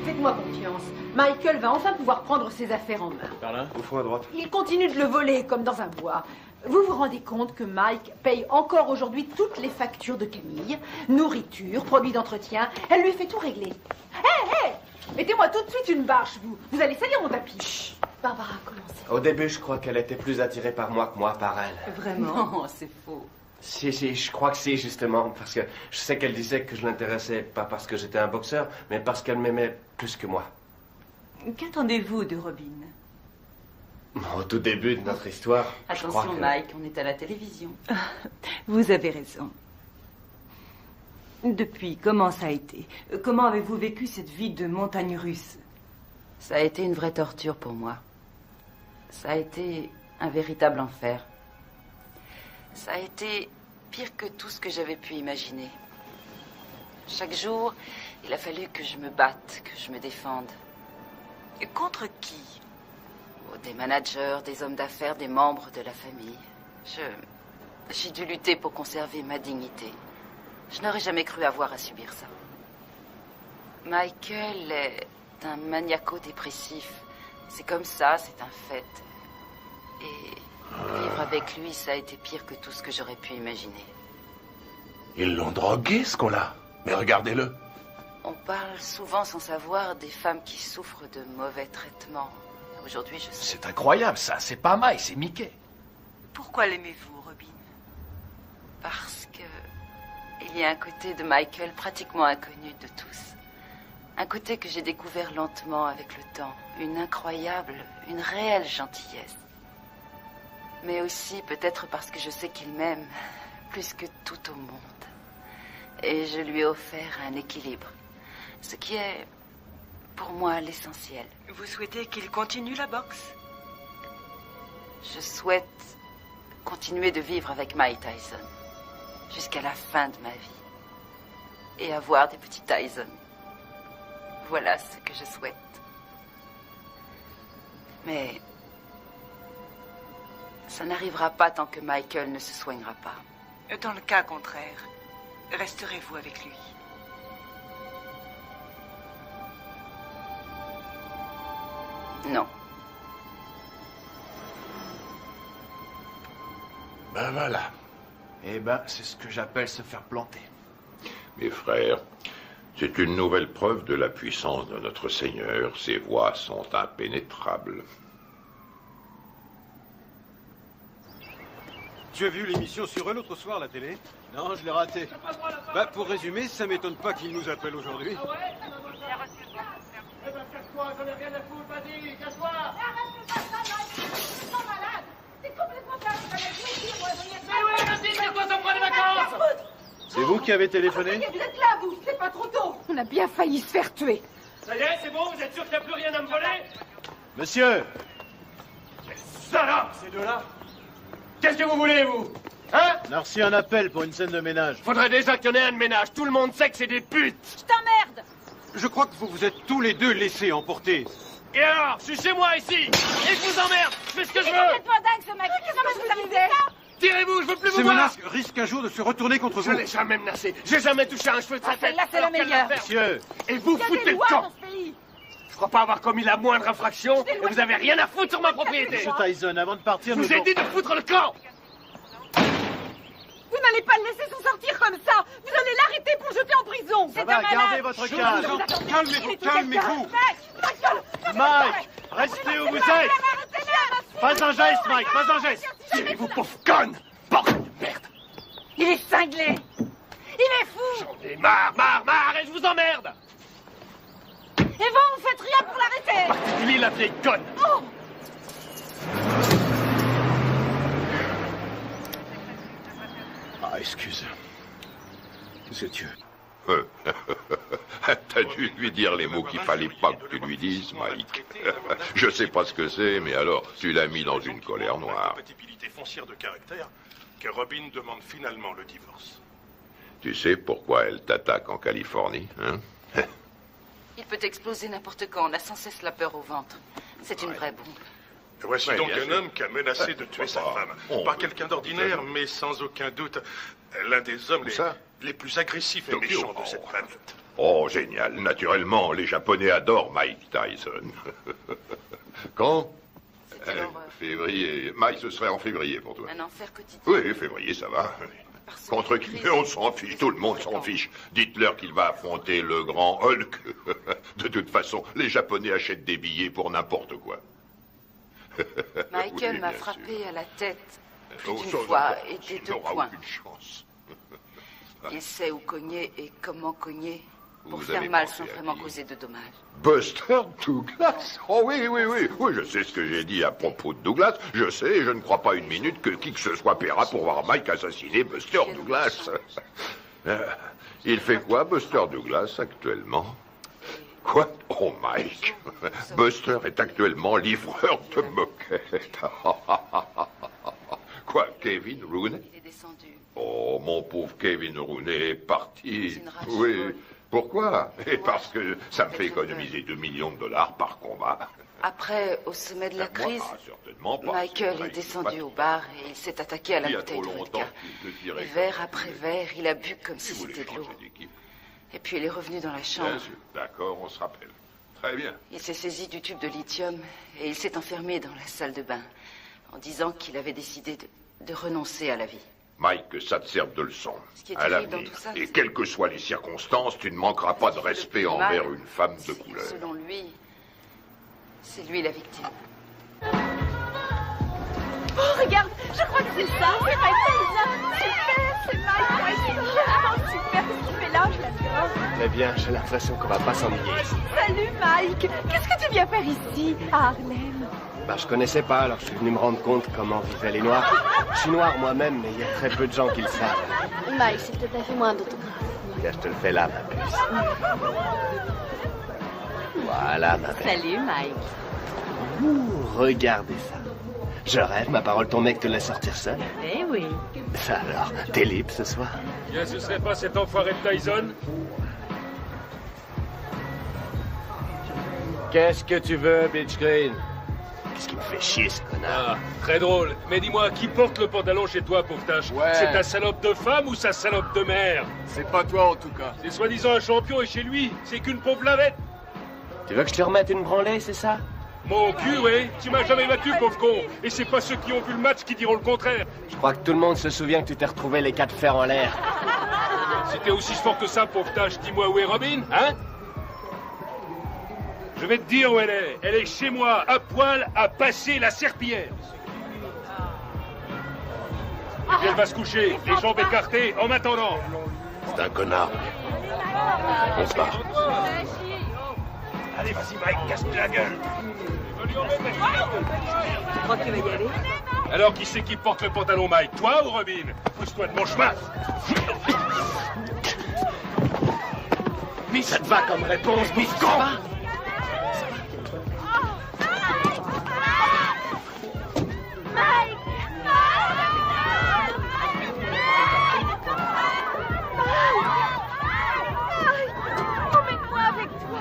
Speaker 3: Faites-moi confiance. Michael va enfin pouvoir prendre ses affaires en main.
Speaker 21: Par là?
Speaker 8: Au fond à droite.
Speaker 3: Il continue de le voler comme dans un bois. Vous vous rendez compte que Mike paye encore aujourd'hui toutes les factures de Camille, nourriture, produits d'entretien. Elle lui fait tout régler. Hé, mettez-moi tout de suite une bâche, vous. Vous allez salir mon tapis. Chut. Barbara, commencez.
Speaker 5: Au début, je crois qu'elle était plus attirée par moi que moi par elle.
Speaker 16: Vraiment? Non, c'est faux.
Speaker 5: Si, je crois que si, justement, parce que je sais qu'elle disait que je l'intéressais pas parce que j'étais un boxeur, mais parce qu'elle m'aimait plus que moi.
Speaker 16: Qu'attendez-vous de Robin?
Speaker 5: Au tout début de notre histoire, je crois
Speaker 16: Attention,
Speaker 5: que...
Speaker 16: Mike, on est à la télévision.
Speaker 17: Vous avez raison. Depuis, comment ça a été? Comment avez-vous vécu cette vie de montagne russe?
Speaker 16: Ça a été une vraie torture pour moi. Ça a été un véritable enfer. Ça a été pire que tout ce que j'avais pu imaginer. Chaque jour, il a fallu que je me batte, que je me défende.
Speaker 17: Et contre qui?
Speaker 16: Oh, des managers, des hommes d'affaires, des membres de la famille. J'ai dû lutter pour conserver ma dignité. Je n'aurais jamais cru avoir à subir ça. Michael est un maniaco-dépressif. C'est comme ça, c'est un fait. Et vivre avec lui, ça a été pire que tout ce que j'aurais pu imaginer.
Speaker 10: Ils l'ont drogué, ce qu'on-là. Mais regardez-le.
Speaker 16: On parle souvent sans savoir des femmes qui souffrent de mauvais traitements. Aujourd'hui, je sais.
Speaker 15: C'est incroyable, ça. C'est pas Mike, c'est Mickey.
Speaker 17: Pourquoi l'aimez-vous, Robin?
Speaker 16: Parce que il y a un côté de Michael pratiquement inconnu de tous. Un côté que j'ai découvert lentement avec le temps. Une incroyable, une réelle gentillesse. Mais aussi peut-être parce que je sais qu'il m'aime plus que tout au monde. Et je lui ai offert un équilibre. Ce qui est, pour moi, l'essentiel.
Speaker 7: Vous souhaitez qu'il continue la boxe?
Speaker 16: Je souhaite continuer de vivre avec Mike Tyson jusqu'à la fin de ma vie. Et avoir des petits Tyson. Voilà ce que je souhaite. Mais ça n'arrivera pas tant que Michael ne se soignera pas.
Speaker 7: Dans le cas contraire, resterez-vous avec lui?
Speaker 16: Non.
Speaker 10: Ben voilà.
Speaker 15: Eh ben, c'est ce que j'appelle se faire planter.
Speaker 9: Mes frères, c'est une nouvelle preuve de la puissance de notre Seigneur. Ses voies sont impénétrables.
Speaker 14: Tu as vu l'émission sur eux l'autre soir, la télé?
Speaker 21: Non, je l'ai raté.
Speaker 14: Bah, pour résumer, ça m'étonne pas qu'ils nous appellent aujourd'hui.
Speaker 1: Ah ouais? Eh ben, casse-toi, j'en ai rien à foutre, vas-y, casse-toi! Arrête, c'est pas ça, Mike! Ils sont malades! C'est complètement dingue! Mais oui, vas-y, c'est toi, ça prend des vacances!
Speaker 21: C'est vous qui avez téléphoné?
Speaker 3: Vous êtes là, vous, c'est pas trop tôt. On a bien failli se faire tuer.
Speaker 5: Ça y est, c'est bon, vous êtes sûr qu'il n'y a plus rien à me voler?
Speaker 21: Monsieur!
Speaker 5: Quelle salope, ces deux-là! Qu'est-ce que vous voulez, vous? Hein?
Speaker 21: On a reçu un appel pour une scène de ménage.
Speaker 5: Faudrait déjà qu'il y en ait un de ménage. Tout le monde sait que c'est des putes.
Speaker 7: Je t'emmerde!
Speaker 14: Je crois que vous vous êtes tous les deux laissés emporter.
Speaker 5: Et alors? Je suis chez moi, ici. Et je vous emmerde. Je fais ce que je
Speaker 7: C'est
Speaker 5: veux.
Speaker 7: complètement dingue, ce mec! Qu'est-ce que vous avez fait ça?
Speaker 5: Tirez-vous, je veux plus vous
Speaker 14: Ces
Speaker 5: voir.
Speaker 14: menaces risquent un jour de se retourner contre
Speaker 5: Je
Speaker 14: vous.
Speaker 5: l'ai jamais menacé. J'ai jamais touché un cheveu de sa tête.
Speaker 7: Celle-là, c'est la
Speaker 5: Alors qu'elle
Speaker 7: meilleure.
Speaker 5: va faire.
Speaker 21: Monsieur!
Speaker 5: Et vous
Speaker 7: Il y a
Speaker 5: foutez
Speaker 7: des
Speaker 5: le
Speaker 7: lois
Speaker 5: camp.
Speaker 7: dans ce pays!
Speaker 5: Je crois pas avoir commis la moindre infraction et vous avez rien à foutre sur ma propriété.
Speaker 21: Monsieur Tyson, avant de partir,
Speaker 5: Je vous ai dit de foutre le camp.
Speaker 7: Vous n'allez pas le laisser s'en sortir comme ça! Vous allez l'arrêter pour le jeter en prison!
Speaker 21: Ça va, gardez votre calme!
Speaker 14: Calmez-vous, calmez-vous!
Speaker 21: Mike! Restez où vous êtes! Pas un geste, Mike, pas un geste!
Speaker 5: Tirez-vous, pauvre conne! Bordel de merde!
Speaker 7: Il est cinglé! Il est fou!
Speaker 5: J'en ai marre, et je vous emmerde!
Speaker 7: Et vous faites rien pour l'arrêter!
Speaker 5: En particulier la vieille conne!
Speaker 7: Oh!
Speaker 21: Ah, excuse. C'est Dieu.
Speaker 9: T'as dû lui dire les mots qu'il fallait pas que tu lui dises, Mike. Je sais pas ce que c'est, mais alors, tu l'as mis dans une colère noire.
Speaker 10: Compatibilité foncière de caractère que Robin demande finalement le divorce.
Speaker 9: Tu sais pourquoi elle t'attaque en Californie, hein?
Speaker 16: Il peut exploser n'importe quand. On a sans cesse la peur au ventre. C'est une vraie bombe.
Speaker 10: Voici
Speaker 9: Ouais,
Speaker 10: donc
Speaker 9: bien
Speaker 10: un
Speaker 9: sûr.
Speaker 10: homme qui a menacé de tuer sa femme.
Speaker 9: Oh,
Speaker 10: Pas
Speaker 9: oui.
Speaker 10: quelqu'un d'ordinaire, mais sans aucun doute l'un des hommes les plus agressifs et
Speaker 9: Tokyo.
Speaker 10: méchants de cette planète.
Speaker 9: Oh, génial. Naturellement, les Japonais adorent Mike Tyson. Quand? Février. Mike, ce serait en février pour toi.
Speaker 16: Un enfer quotidien.
Speaker 9: Oui, février, ça va. Contre qui? Mais on s'en fiche, tout le monde s'en fiche. Dites-leur qu'il va affronter le grand Hulk. De toute façon, les Japonais achètent des billets pour n'importe quoi.
Speaker 16: Michael
Speaker 9: Oui,
Speaker 16: m'a
Speaker 9: bien
Speaker 16: frappé
Speaker 9: sûr.
Speaker 16: à la tête plus
Speaker 9: Oh,
Speaker 16: d'une
Speaker 9: sans
Speaker 16: fois
Speaker 9: encore,
Speaker 16: et
Speaker 9: tu
Speaker 16: des deux
Speaker 9: n'auras
Speaker 16: points.
Speaker 9: aucune chance.
Speaker 16: Il sait où cogner et comment cogner pour
Speaker 9: Vous
Speaker 16: faire
Speaker 9: avez
Speaker 16: mal
Speaker 9: pensé
Speaker 16: sans
Speaker 9: à
Speaker 16: vraiment
Speaker 9: qui?
Speaker 16: causer de dommages.
Speaker 9: Buster Douglas? Oh oui, oui, oui. Oui, je sais ce que j'ai dit à propos de Douglas. Je sais, et je ne crois pas une minute que qui que ce soit paiera pour voir Mike assassiner Buster Douglas. Il fait quoi, Buster Douglas, actuellement? Quoi? Oh, Mike. Buster est actuellement livreur de moquettes. Quoi, Kevin Rooney?
Speaker 16: Il est descendu.
Speaker 9: Oh, mon pauvre Kevin Rooney est parti.
Speaker 16: une rage
Speaker 9: Oui.
Speaker 16: folle.
Speaker 9: Pourquoi? Et parce que ça me fait économiser $2 millions par combat.
Speaker 16: Après, au sommet de la crise,
Speaker 9: Certainement pas.
Speaker 16: Michael
Speaker 9: C'est
Speaker 16: est
Speaker 9: pas-
Speaker 16: descendu au bar et il s'est attaqué à la
Speaker 9: Il y a
Speaker 16: bouteille
Speaker 9: trop
Speaker 16: de
Speaker 9: longtemps
Speaker 16: vodka.
Speaker 9: qu'il te dirait
Speaker 16: Et
Speaker 9: que-
Speaker 16: verre après verre, il a bu comme si
Speaker 9: vous voulez
Speaker 16: c'était de l'eau.
Speaker 9: changer d'équipe?
Speaker 16: Et puis il est revenu dans la
Speaker 9: Bien
Speaker 16: chambre.
Speaker 9: sûr. D'accord, on se rappelle. Très bien.
Speaker 16: Il s'est saisi du tube de lithium et il s'est enfermé dans la salle de bain en disant qu'il avait décidé de renoncer à la vie.
Speaker 9: Mike, que ça te serve de leçon.
Speaker 16: qui est
Speaker 9: À
Speaker 16: terrible
Speaker 9: l'avenir.
Speaker 16: dans tout ça,
Speaker 9: Et
Speaker 16: c'est-
Speaker 9: quelles que soient les circonstances, tu ne manqueras pas de respect
Speaker 16: mal,
Speaker 9: envers une femme de couleur.
Speaker 16: Selon lui, c'est lui la victime.
Speaker 1: Oh, regarde, je crois que c'est ça. C'est Mike Tyson. Super, c'est Mike Tyson. Ah, super, qu'est-ce qu'il fait là? Je l'adore.
Speaker 5: Très bien, j'ai l'impression qu'on va pas s'ennuyer.
Speaker 1: Salut, Mike. Qu'est-ce que tu viens faire ici, à Harlem?
Speaker 5: Bah, je connaissais pas, alors je suis venu me rendre compte comment vivaient les Noirs. Je suis noir moi-même, mais il y a très peu de gens qui le savent.
Speaker 22: Mike, s'il te plaît, fais-moi un autographe.
Speaker 5: Tiens, je te le fais là, ma puce. Voilà, ma belle.
Speaker 16: Salut, Mike.
Speaker 5: Ouh, regardez ça. Je rêve, ma parole, ton mec te laisse sortir seul.
Speaker 16: Eh oui.
Speaker 5: Ça alors, t'es libre ce soir?
Speaker 4: Bien, ce serait pas cet enfoiré de Tyson?
Speaker 5: Qu'est-ce que tu veux, Bitch Green? Qu'est-ce qui me fait chier, ce connard?
Speaker 4: Ah, très drôle. Mais dis-moi, qui porte le pantalon chez toi, pauvre tâche?
Speaker 5: Ouais.
Speaker 4: C'est ta salope de femme ou sa salope de mère?
Speaker 6: C'est pas toi, en tout cas.
Speaker 4: C'est soi-disant un champion et chez lui, c'est qu'une pauvre lavette.
Speaker 5: Tu veux que je te remette une branlée, c'est ça?
Speaker 4: Mon cul, oui. Tu m'as jamais battu, pauvre con. Et c'est pas ceux qui ont vu le match qui diront le contraire.
Speaker 5: Je crois que tout le monde se souvient que tu t'es retrouvé les 4 fers en l'air.
Speaker 4: C'était aussi fort que ça, pauvre tâche. Dis-moi où est Robin, hein? Je vais te dire où elle est. Elle est chez moi, à poil, à passer la serpillière. Et puis elle va se coucher, les jambes écartées, en m'attendant.
Speaker 10: C'est un connard. On se barre.
Speaker 4: Allez, vas-y, Mike, casse-lui la gueule.
Speaker 16: Tu crois que tu vas y aller?
Speaker 4: Alors, qui c'est qui porte le pantalon, Mike? Toi ou Robin? Pousse-toi de mon chemin.
Speaker 5: Mais ça te va comme réponse, bouffon!
Speaker 7: Emmène-moi avec toi.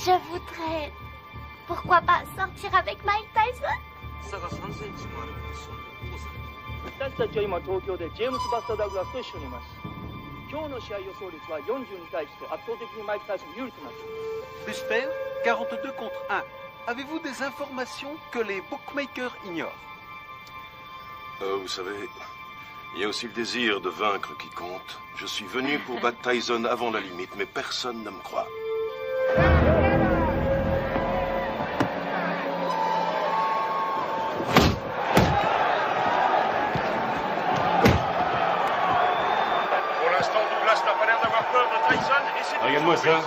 Speaker 22: Je voudrais... Pourquoi pas sortir avec Mike Tyson?
Speaker 23: 差が3センチもあるポジションで交差。私たちは今東京でジェームス・バスター・ダグラスと一緒にいます。今日の試合予想率は40に対して圧倒的にマイク・タイソン有利となっています。
Speaker 21: Buster, 42 contre 1. Avez-vous des informations que les bookmakers ignorent?
Speaker 10: Vous savez, il y a aussi le désir de vaincre qui compte. Je suis venu pour battre Tyson avant la limite, mais personne ne me croit.
Speaker 4: Pour l'instant, Douglas n'a pas l'air d'avoir peur de Tyson et c'est...
Speaker 15: Regarde-moi ça.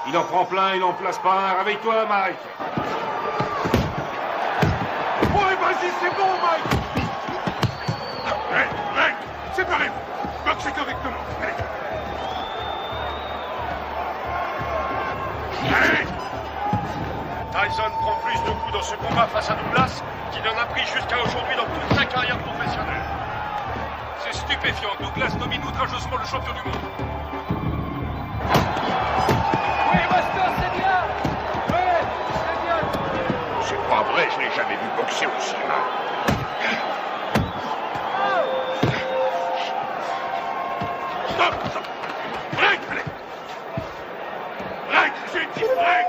Speaker 15: Il en prend plein, il en place pas un. Réveille-toi, Mike.
Speaker 11: Ouais, vas-y, c'est bon, Mike. Mike, séparez-vous. Boxez correctement. Allez. Allez.
Speaker 4: Tyson prend plus de coups dans ce combat face à Douglas qu'il en a pris jusqu'à aujourd'hui dans toute sa carrière professionnelle. C'est stupéfiant. Douglas domine outrageusement le champion du monde.
Speaker 18: Oui, Buster, c'est bien. Oui, c'est bien.
Speaker 11: C'est pas vrai, je l'ai jamais vu boxer aussi mal. Stop, stop. Break, allez. Break, j'ai dit break.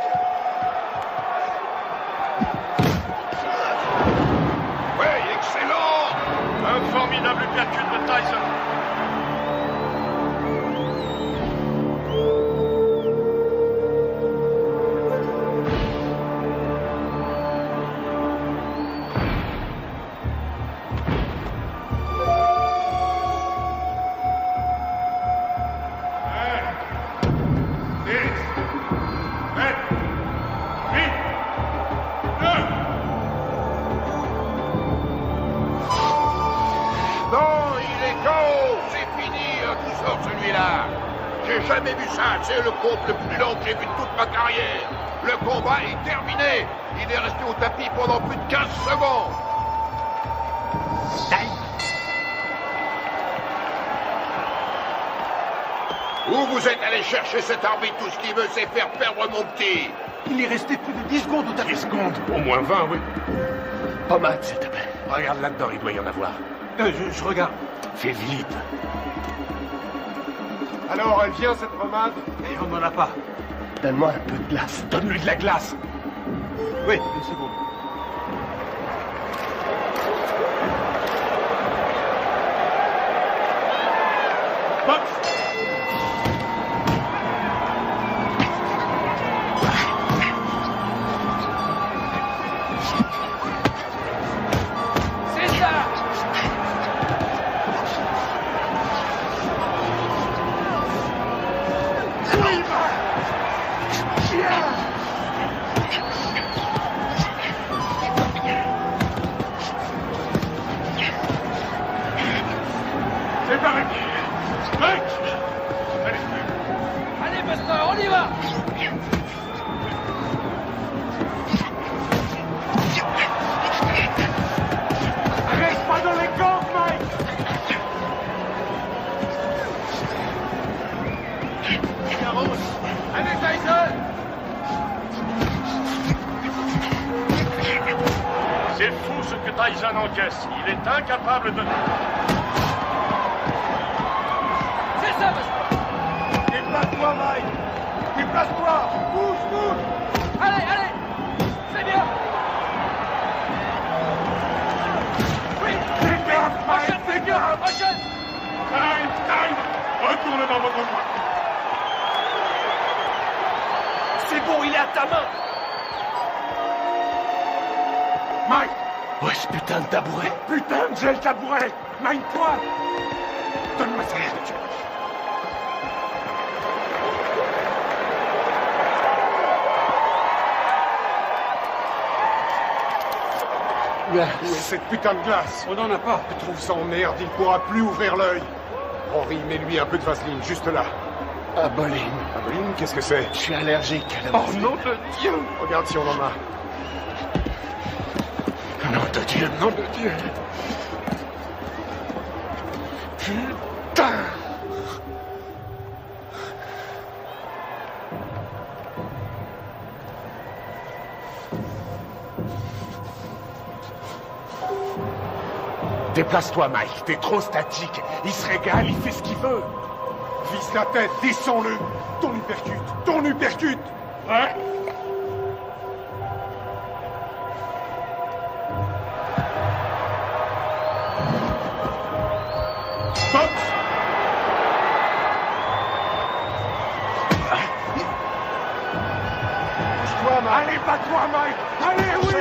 Speaker 4: Ouais, excellent. Un formidable uppercut de Tyson.
Speaker 9: Non, il est KO. C'est fini, tout sort celui-là. J'ai jamais vu ça. C'est le combat le plus long que j'ai vu de toute ma carrière. Le combat est terminé. Il est resté au tapis pendant plus de 15 secondes. Où vous êtes allé chercher cet arbitre? Tout ce qu'il veut, c'est faire perdre mon petit.
Speaker 21: Il est resté plus de 10 secondes au tapis.
Speaker 15: 10 secondes? Au moins 20, oui. Pommade, s'il te plaît. Regarde là-dedans, il doit y en avoir.
Speaker 21: Je regarde.
Speaker 15: Fais vite.
Speaker 13: Alors, elle vient, cette pommade?
Speaker 21: Et on n'en a pas.
Speaker 15: Donne-moi un peu de glace. Donne-lui de la glace.
Speaker 21: Oui, une seconde.
Speaker 15: C'est fou ce que Tyson encaisse. Il est incapable de...
Speaker 18: C'est ça, Buster.
Speaker 13: Déplace-toi, Mike. Déplace-toi. Bouge, bouge.
Speaker 18: Allez, allez. C'est bien. Oui.
Speaker 13: Fais gaffe, Mike. Fais gaffe.
Speaker 18: Prochaine.
Speaker 15: Time. Retourne dans votre coin.
Speaker 5: C'est bon, il est à ta main.
Speaker 15: Mike! Où est ce putain de tabouret? Putain, j'ai le tabouret! Mine-toi! Donne-moi ça!
Speaker 13: Où est cette putain de glace?
Speaker 21: On n'en a pas.
Speaker 13: Je trouve ça en merde, il pourra plus ouvrir l'œil. Henri, mets-lui un peu de vaseline, juste là.
Speaker 15: Aboline.
Speaker 13: Aboline, qu'est-ce que c'est?
Speaker 15: Je suis allergique à la
Speaker 13: Oh nom de Dieu! Regarde si on en a.
Speaker 15: Nom de Dieu, nom de Dieu! Putain! Déplace-toi, Mike. T'es trop statique. Il se régale, il fait ce qu'il veut.
Speaker 13: Vise la tête, descends-le. Ton uppercut, ton uppercut.
Speaker 15: Ouais.
Speaker 13: Bouge-toi, Mike. Allez, bats-toi, Mike. Allez, oui.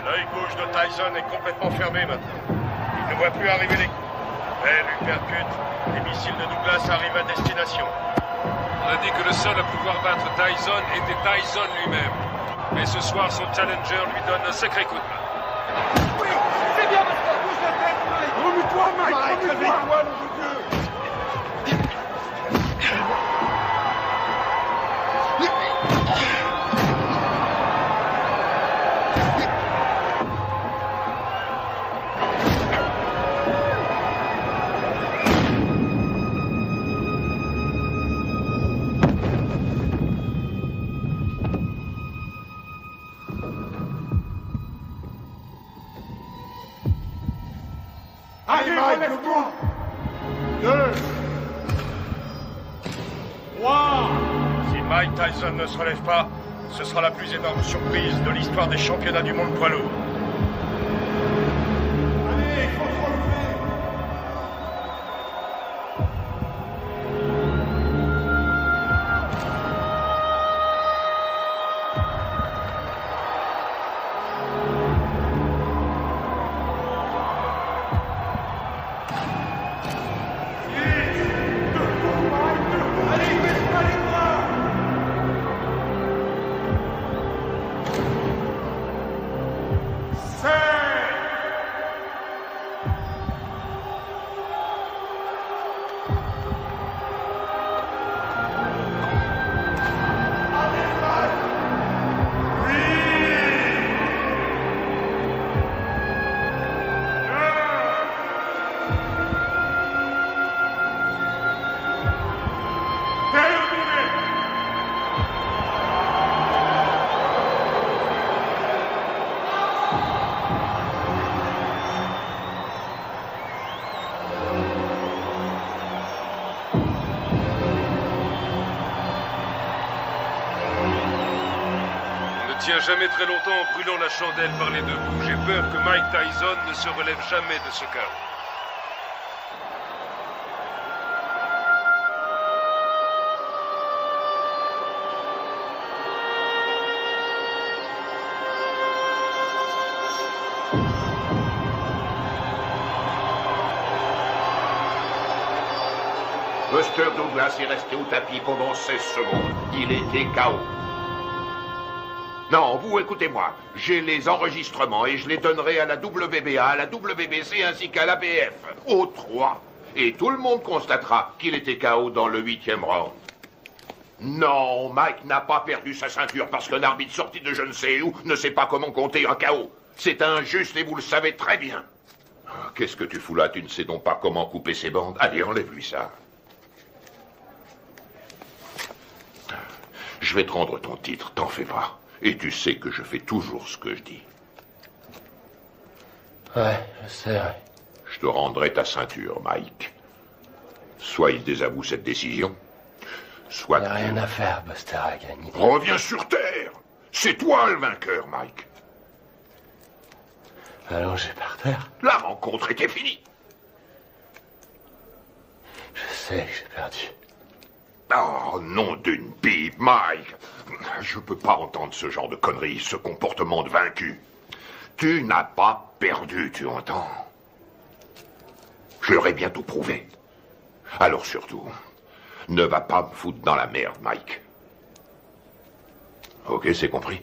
Speaker 4: L'œil gauche de Tyson est complètement fermé maintenant. Il ne voit plus arriver les coups. Elle lui percute. Les missiles de Douglas arrivent à destination. On a dit que le seul à pouvoir battre Tyson était Tyson lui-même. Mais ce soir, son challenger lui donne un sacré coup de main.
Speaker 18: Oui, c'est bien, Buster.
Speaker 13: Bouge la tête, Mike. Remue-toi, Mike. Remue-toi, nom de Dieu. Allez, relève-toi. 2, 3.
Speaker 4: Si Mike Tyson ne se relève pas, ce sera la plus énorme surprise de l'histoire des championnats du monde poids lourd.
Speaker 13: Allez, il faut se relever.
Speaker 4: tient jamais très longtemps en brûlant la chandelle par les deux bouts. J'ai peur que Mike Tyson ne se relève jamais de ce chaos.
Speaker 9: Buster Douglas est resté au tapis pendant 16 secondes. Il était KO. Non, vous écoutez-moi. J'ai les enregistrements et je les donnerai à la WBA, à la WBC ainsi qu'à l'ABF. Aux 3. Et tout le monde constatera qu'il était KO dans le 8e round. Non, Mike n'a pas perdu sa ceinture parce qu'un arbitre sorti de je ne sais où ne sait pas comment compter un KO. C'est injuste et vous le savez très bien. Qu'est-ce que tu fous là? Tu ne sais donc pas comment couper ses bandes? Allez, enlève-lui ça. Je vais te rendre ton titre, t'en fais pas. Et tu sais que je fais toujours ce que je dis.
Speaker 5: Ouais, je sais, ouais.
Speaker 9: Je te rendrai ta ceinture, Mike. Soit il désavoue cette décision, soit...
Speaker 5: Il n'y a rien à faire, Buster a gagné.
Speaker 9: Reviens sur Terre. C'est toi le vainqueur, Mike.
Speaker 5: Allongé par terre.
Speaker 9: La rencontre était finie.
Speaker 5: Je sais que j'ai perdu.
Speaker 9: Oh, nom d'une pipe, Mike. Je peux pas entendre ce genre de conneries, ce comportement de vaincu. Tu n'as pas perdu, tu entends? Je leur ai bientôt prouvé. Alors surtout, ne va pas me foutre dans la merde, Mike. Ok, c'est compris?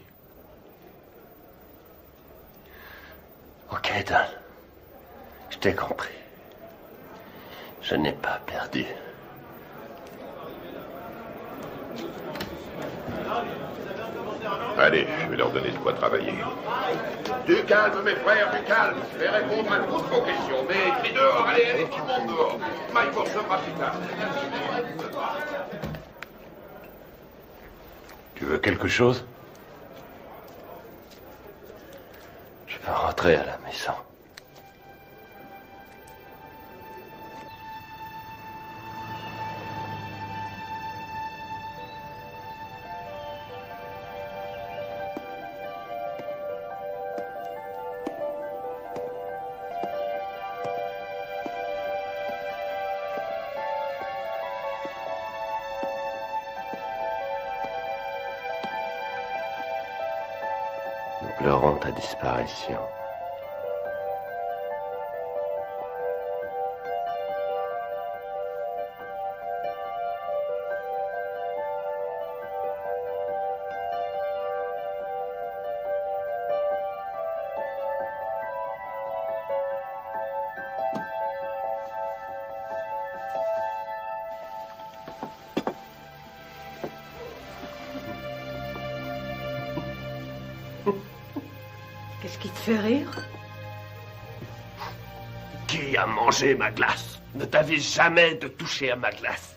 Speaker 5: Ok, Don. Je t'ai compris. Je n'ai pas perdu.
Speaker 9: Allez, je vais leur donner de quoi travailler. Du calme, mes frères, du calme. Je vais répondre à toutes vos questions. Mais crie dehors, allez, tout le monde dehors. Mike vous recevra plus tard.
Speaker 5: Tu veux quelque chose? Je peux rentrer à la maison. Nous pleurons ta disparition.
Speaker 3: Qu'est-ce qui te fait rire?
Speaker 5: Qui a mangé ma glace? Ne t'avise jamais de toucher à ma glace.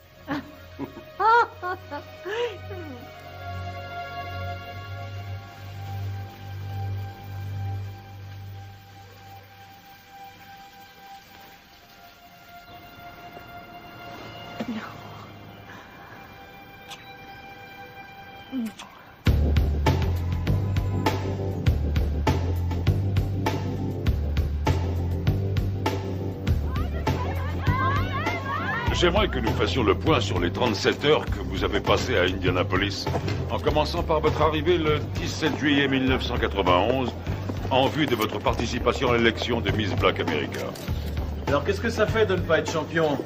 Speaker 10: J'aimerais que nous fassions le point sur les 37 heures que vous avez passées à Indianapolis, en commençant par votre arrivée le 17 juillet 1991, en vue de votre participation à l'élection de Miss Black America.
Speaker 21: Alors qu'est-ce que ça fait de ne pas être champion?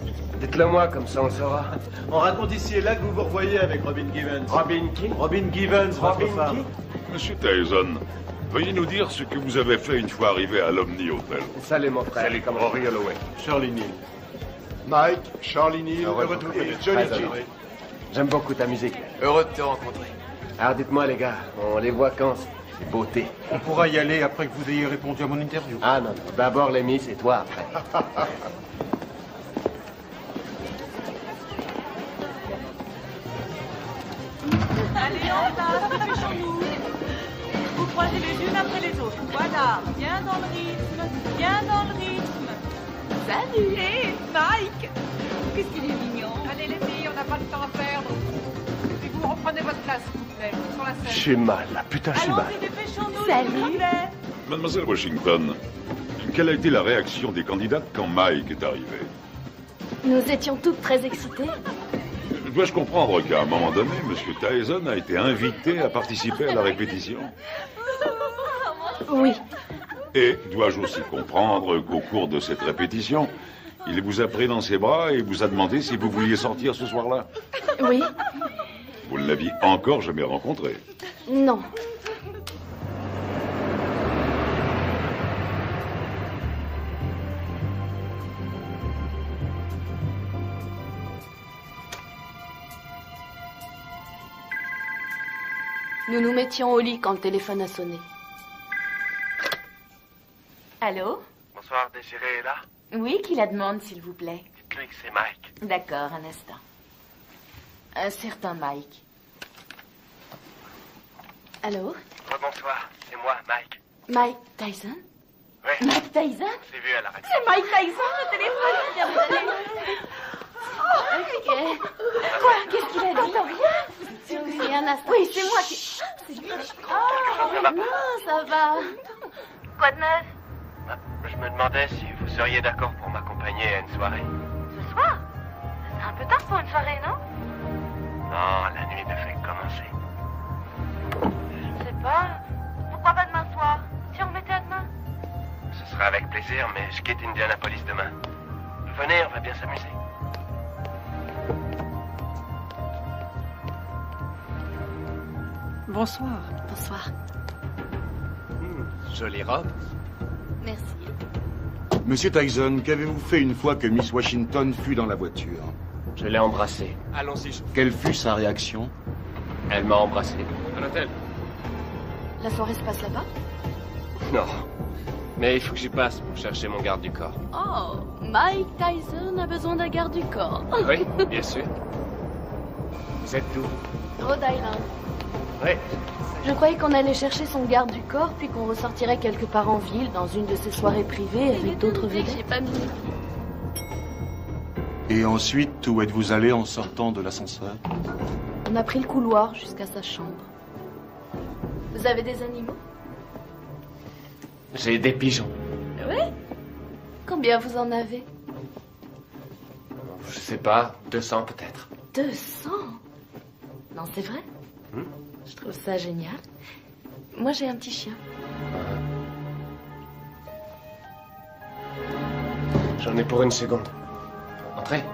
Speaker 5: Dites-le moi, comme ça on le saura.
Speaker 21: On raconte ici et là que vous vous revoyez avec Robin Givens.
Speaker 5: Robin qui?
Speaker 21: Robin Givens, votre femme.
Speaker 10: Monsieur Tyson, veuillez nous dire ce que vous avez fait une fois arrivé à l'Omni Hotel.
Speaker 5: Salut mon frère.
Speaker 9: Salut, comment Rory Holloway.
Speaker 21: Shirley Neal.
Speaker 13: Mike, Charlie Neal, heureux de vous connaître. Johnny G.
Speaker 5: J'aime beaucoup ta musique.
Speaker 2: Heureux de te rencontrer.
Speaker 5: Alors dites-moi les gars, on les voit quand ces beautés?
Speaker 13: On pourra y aller après que vous ayez répondu à mon interview.
Speaker 5: Ah non, non. D'abord les Miss et toi après.
Speaker 7: Allez, en place, dépêchons-nous. Vous croisez les unes après les autres. Voilà, bien dans le rythme, bien dans le rythme. Salut, hé, Mike. Qu'est-ce qu'il est mignon.
Speaker 3: Allez les filles, on n'a pas de temps à perdre. Et puis vous reprenez votre place, s'il vous plaît.
Speaker 7: plaît. Sur la scène.
Speaker 15: Je suis mal, là. Putain, je suis mal.
Speaker 7: Allons-y, dépêchons-nous,
Speaker 3: Salut.
Speaker 7: s'il vous plaît.
Speaker 10: Mademoiselle Washington, quelle a été la réaction des candidates quand Mike est arrivé?
Speaker 22: Nous étions toutes très excitées.
Speaker 10: Dois-je comprendre qu'à un moment donné, M. Tyson a été invité à participer à la répétition?
Speaker 22: Oui.
Speaker 10: Et dois-je aussi comprendre qu'au cours de cette répétition, il vous a pris dans ses bras et vous a demandé si vous vouliez sortir ce soir-là?
Speaker 22: Oui.
Speaker 10: Vous ne l'aviez encore jamais rencontré?
Speaker 22: Non. Nous nous mettions au lit quand le téléphone a sonné.
Speaker 3: Allô?
Speaker 6: Bonsoir, Désiré est là?
Speaker 3: Oui, qui la demande, s'il vous plaît?
Speaker 6: Dites-lui que c'est Mike.
Speaker 3: D'accord, un instant. Un certain Mike.
Speaker 22: Allô?
Speaker 6: Bonsoir, c'est moi, Mike.
Speaker 22: Mike Tyson?
Speaker 6: Oui.
Speaker 3: Mike Tyson?
Speaker 6: Je l'ai vu à la radio.
Speaker 3: C'est Mike Tyson, le téléphone?
Speaker 22: Ok.
Speaker 3: Quoi? Qu'est-ce qu'il a dit? Rien?
Speaker 22: Oui, un instant.
Speaker 3: Oui, c'est moi qui...
Speaker 22: Oh, non, ça va.
Speaker 6: Quoi de neuf? Je me demandais si vous seriez d'accord pour m'accompagner à une soirée.
Speaker 22: Ce soir? C'est un peu tard pour une soirée, non?
Speaker 6: Non, la nuit ne fait que commencer.
Speaker 22: Je sais pas. Pourquoi pas demain soir? Si on remettait à demain?
Speaker 6: Ce sera avec plaisir, mais je quitte Indianapolis demain. Venez, on va bien s'amuser.
Speaker 7: Bonsoir.
Speaker 22: Bonsoir.
Speaker 5: Jolie robe.
Speaker 22: Merci.
Speaker 8: Monsieur Tyson, qu'avez-vous fait une fois que Miss Washington fut dans la voiture?
Speaker 5: Je l'ai embrassée. Allons-y, chauffeur.
Speaker 8: Quelle fut sa réaction?
Speaker 5: Elle m'a embrassé. À l'hôtel?
Speaker 22: La soirée se passe là-bas?
Speaker 5: Non. Mais il faut que j'y passe pour chercher mon garde du corps.
Speaker 22: Oh, Mike Tyson a besoin d'un garde du corps.
Speaker 5: Oui, bien sûr. Vous êtes d'où?
Speaker 22: Rhode Island.
Speaker 5: Oui.
Speaker 22: Je croyais qu'on allait chercher son garde du corps, puis qu'on ressortirait quelque part en ville, dans une de ses soirées privées, avec d'autres vedettes. J'ai pas mis.
Speaker 21: Et ensuite, où êtes-vous allé en sortant de l'ascenseur?
Speaker 22: On a pris le couloir jusqu'à sa chambre. Vous avez des animaux?
Speaker 5: J'ai des pigeons.
Speaker 22: Oui? Combien vous en avez?
Speaker 5: Je sais pas, 200 peut-être.
Speaker 22: 200? Non, c'est vrai? Je trouve ça génial. Moi, j'ai un petit chien.
Speaker 5: J'en ai pour une seconde. Entrez.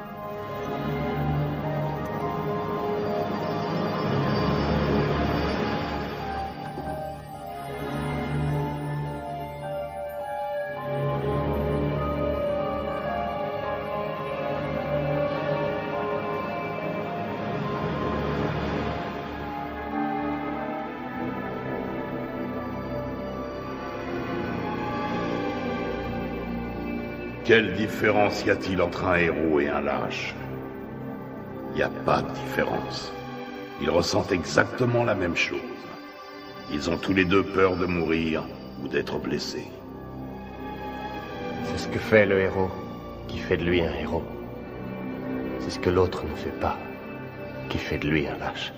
Speaker 10: Quelle différence y a-t-il entre un héros et un lâche? Il n'y a pas de différence. Ils ressentent exactement la même chose. Ils ont tous les deux peur de mourir ou d'être blessés.
Speaker 5: C'est ce que fait le héros qui fait de lui un héros. C'est ce que l'autre ne fait pas qui fait de lui un lâche.